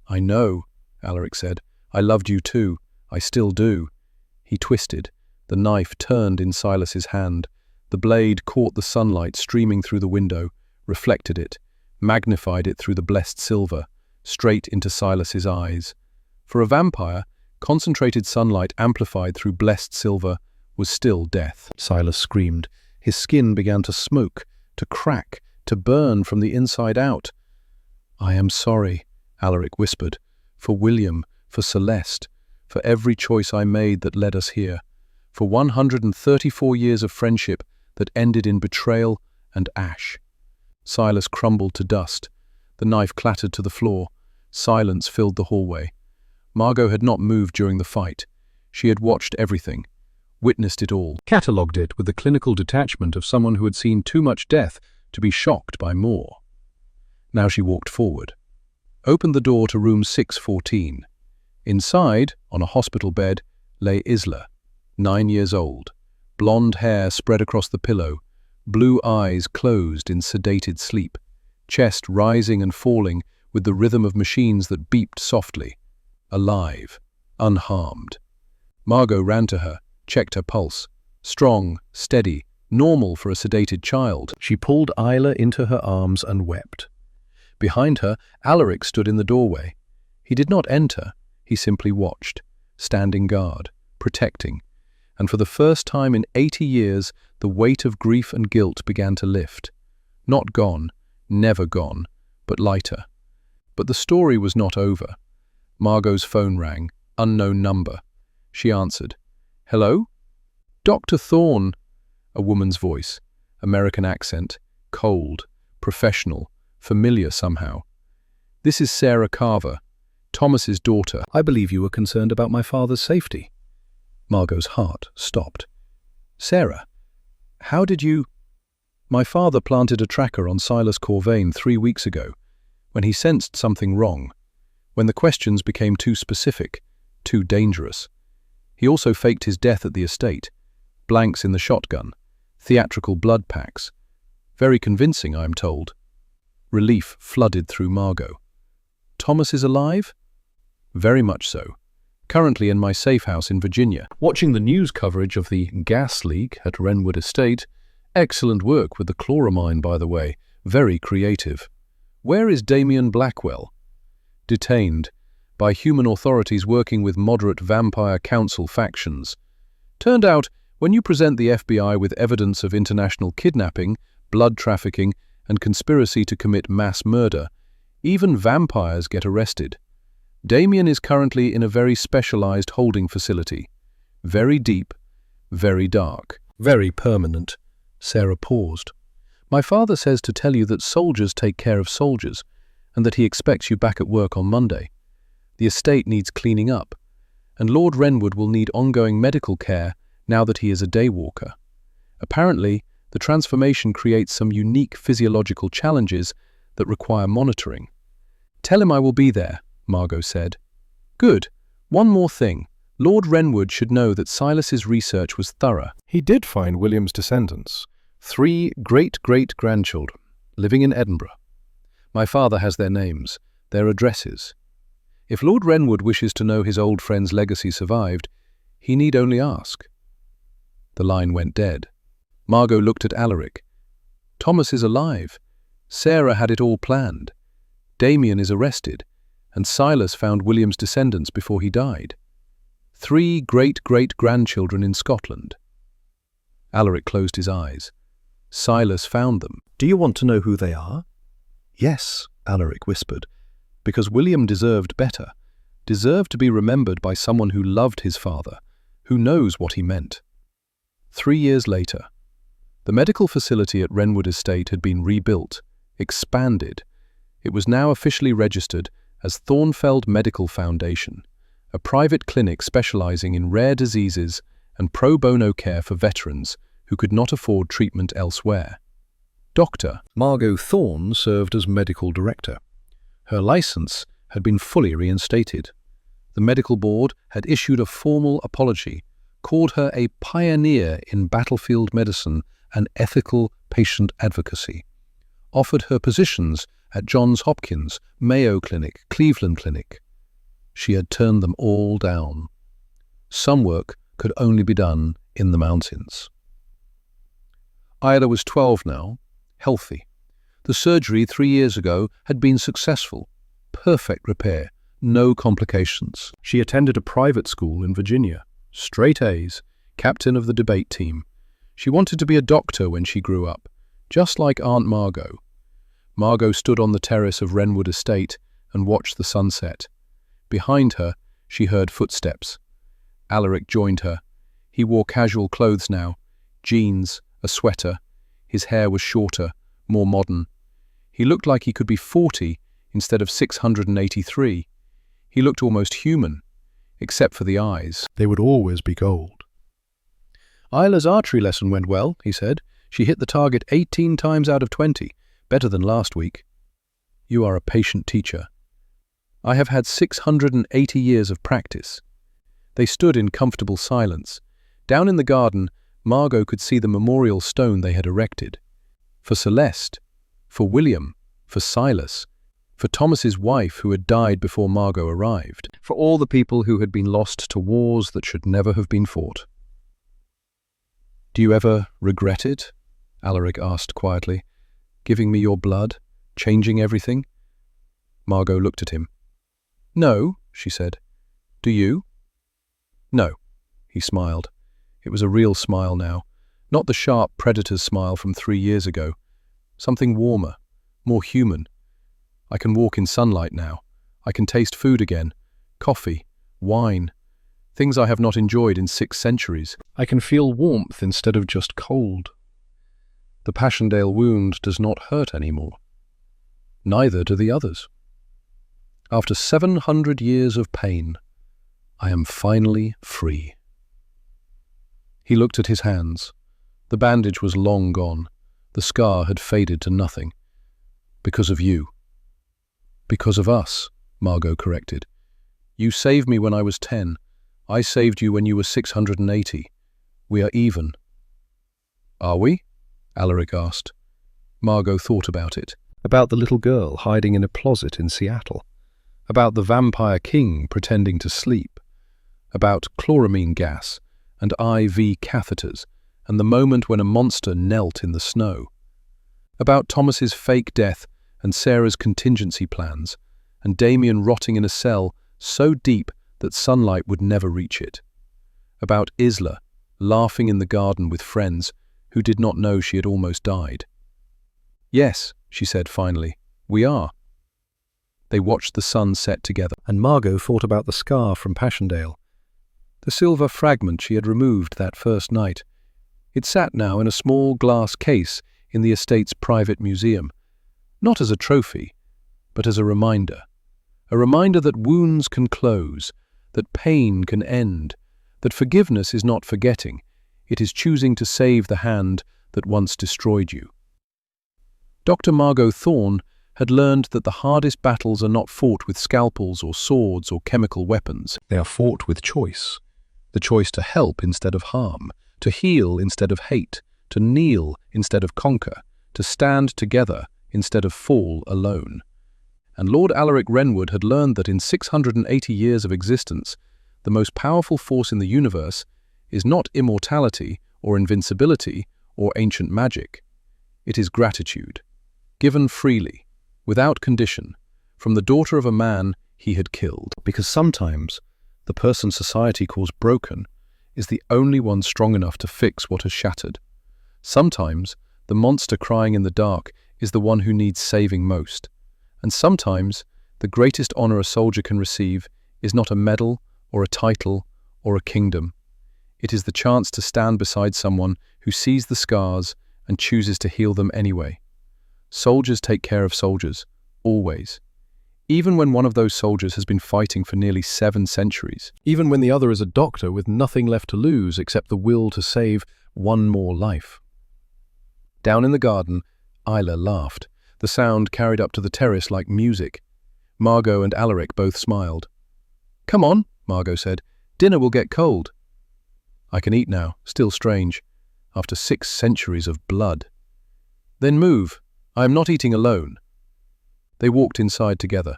"I know," Alaric said. "I loved you too. I still do." He twisted. The knife turned in Silas's hand. The blade caught the sunlight streaming through the window, reflected it, magnified it through the blessed silver, straight into Silas's eyes. For a vampire, concentrated sunlight amplified through blessed silver was still death. Silas screamed. His skin began to smoke, to crack, to burn from the inside out. "I am sorry," Alaric whispered, "for William, for Celeste, for every choice I made that led us here, for 134 years of friendship that ended in betrayal and ash." Silas crumbled to dust. The knife clattered to the floor. Silence filled the hallway. Margot had not moved during the fight. She had watched everything. witnessed it all, catalogued it with the clinical detachment of someone who had seen too much death to be shocked by more. Now she walked forward, opened the door to room 614. Inside, on a hospital bed, lay Isla, 9 years old, blonde hair spread across the pillow, blue eyes closed in sedated sleep, chest rising and falling with the rhythm of machines that beeped softly. Alive, unharmed. Margot ran to her, checked her pulse. Strong, steady, normal for a sedated child. She pulled Isla into her arms and wept. Behind her, Alaric stood in the doorway. He did not enter, he simply watched, standing guard, protecting. And for the first time in 80 years, the weight of grief and guilt began to lift. Not gone, never gone, but lighter. But the story was not over. Margot's phone rang, unknown number. She answered. "Hello? Dr. Thorne." A woman's voice, American accent, cold, professional, familiar somehow. "This is Sarah Carver, Thomas's daughter. I believe you were concerned about my father's safety." Margot's heart stopped. "Sarah, how did you—" "My father planted a tracker on Silas Corvain 3 weeks ago, when he sensed something wrong, when the questions became too specific, too dangerous. He also faked his death at the estate, blanks in the shotgun, theatrical blood packs. Very convincing, I am told." Relief flooded through Margot. "Thomas is alive?" "Very much so. Currently in my safe house in Virginia, watching the news coverage of the gas leak at Wrenwood Estate. Excellent work with the chloramine, by the way. Very creative. Where is Damien Blackwell?" "Detained by human authorities working with moderate vampire council factions. Turned out, when you present the FBI with evidence of international kidnapping, blood trafficking, and conspiracy to commit mass murder, even vampires get arrested. Damien is currently in a very specialized holding facility. Very deep, very dark, very permanent." Sarah paused. "My father says to tell you that soldiers take care of soldiers, and that he expects you back at work on Monday. The estate needs cleaning up, and Lord Wrenwood will need ongoing medical care now that he is a daywalker. Apparently, the transformation creates some unique physiological challenges that require monitoring." "Tell him I will be there," Margot said. "Good. One more thing. Lord Wrenwood should know that Silas's research was thorough. He did find William's descendants, 3 great-great-grandchildren, living in Edinburgh. My father has their names, their addresses. If Lord Wrenwood wishes to know his old friend's legacy survived, he need only ask." The line went dead. Margot looked at Alaric. "Thomas is alive. Sarah had it all planned. Damien is arrested, and Silas found William's descendants before he died. 3 great-great-grandchildren in Scotland." Alaric closed his eyes. "Silas found them." "Do you want to know who they are?" "Yes," Alaric whispered, "because William deserved better, deserved to be remembered by someone who loved his father, who knows what he meant." 3 years later, the medical facility at Wrenwood Estate had been rebuilt, expanded. It was now officially registered as Thornfeld Medical Foundation, a private clinic specializing in rare diseases and pro bono care for veterans who could not afford treatment elsewhere. Dr. Margot Thorne served as medical director. Her license had been fully reinstated. The medical board had issued a formal apology, called her a pioneer in battlefield medicine and ethical patient advocacy, offered her positions at Johns Hopkins, Mayo Clinic, Cleveland Clinic. She had turned them all down. Some work could only be done in the mountains. Isla was 12 now, healthy. The surgery 3 years ago had been successful. Perfect repair, no complications. She attended a private school in Virginia. Straight A's, captain of the debate team. She wanted to be a doctor when she grew up, just like Aunt Margot. Margot stood on the terrace of Wrenwood Estate and watched the sunset. Behind her, she heard footsteps. Alaric joined her. He wore casual clothes now, jeans, a sweater. His hair was shorter, more modern. He looked like he could be 40 instead of 683. He looked almost human, except for the eyes. They would always be gold. Isla's archery lesson went well, he said. She hit the target 18 times out of 20, better than last week. You are a patient teacher. I have had 680 years of practice. They stood in comfortable silence. Down in the garden, Margot could see the memorial stone they had erected. For Celeste, for William, for Silas, for Thomas's wife who had died before Margot arrived, for all the people who had been lost to wars that should never have been fought. "Do you ever regret it?" Alaric asked quietly. "Giving me your blood, changing everything?" Margot looked at him. "No," she said. "Do you?" "No," he smiled. It was a real smile now, not the sharp predator's smile from 3 years ago. Something warmer, more human. I can walk in sunlight now. I can taste food again, coffee, wine, things I have not enjoyed in 6 centuries. I can feel warmth instead of just cold. The Passchendaele wound does not hurt anymore. Neither do the others. After 700 years of pain, I am finally free. He looked at his hands. The bandage was long gone. The scar had faded to nothing. Because of you. Because of us, Margot corrected. You saved me when I was 10. I saved you when you were 680. We are even. Are we? Alaric asked. Margot thought about it. About the little girl hiding in a closet in Seattle. About the vampire king pretending to sleep. About chloramine gas and IV catheters, and the moment when a monster knelt in the snow. About Thomas's fake death and Sarah's contingency plans, and Damien rotting in a cell so deep that sunlight would never reach it. About Isla laughing in the garden with friends who did not know she had almost died. Yes, she said finally, we are. They watched the sun set together, and Margot thought about the scar from Passchendaele. The silver fragment she had removed that first night. It sat now in a small glass case in the estate's private museum, not as a trophy, but as a reminder that wounds can close, that pain can end, that forgiveness is not forgetting, it is choosing to save the hand that once destroyed you. Dr. Margot Thorne had learned that the hardest battles are not fought with scalpels or swords or chemical weapons. They are fought with choice. The choice to help instead of harm, to heal instead of hate, to kneel instead of conquer, to stand together instead of fall alone. And Lord Alaric Renwood had learned that in 680 years of existence, the most powerful force in the universe is not immortality or invincibility or ancient magic. It is gratitude, given freely, without condition, from the daughter of a man he had killed. Because sometimes the person society calls broken is the only one strong enough to fix what has shattered. Sometimes the monster crying in the dark is the one who needs saving most. And sometimes the greatest honor a soldier can receive is not a medal or a title or a kingdom. It is the chance to stand beside someone who sees the scars and chooses to heal them anyway. Soldiers take care of soldiers, always. Even when one of those soldiers has been fighting for nearly 7 centuries. Even when the other is a doctor with nothing left to lose except the will to save one more life. Down in the garden, Isla laughed. The sound carried up to the terrace like music. Margot and Alaric both smiled. "Come on," Margot said. "Dinner will get cold." "I can eat now, still strange, after 6 centuries of blood." "Then move. I am not eating alone." They walked inside together.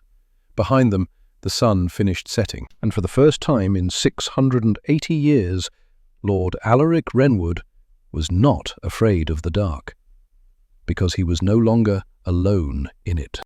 Behind them, the sun finished setting, and for the first time in 680 years, Lord Alaric Renwood was not afraid of the dark, because he was no longer alone in it.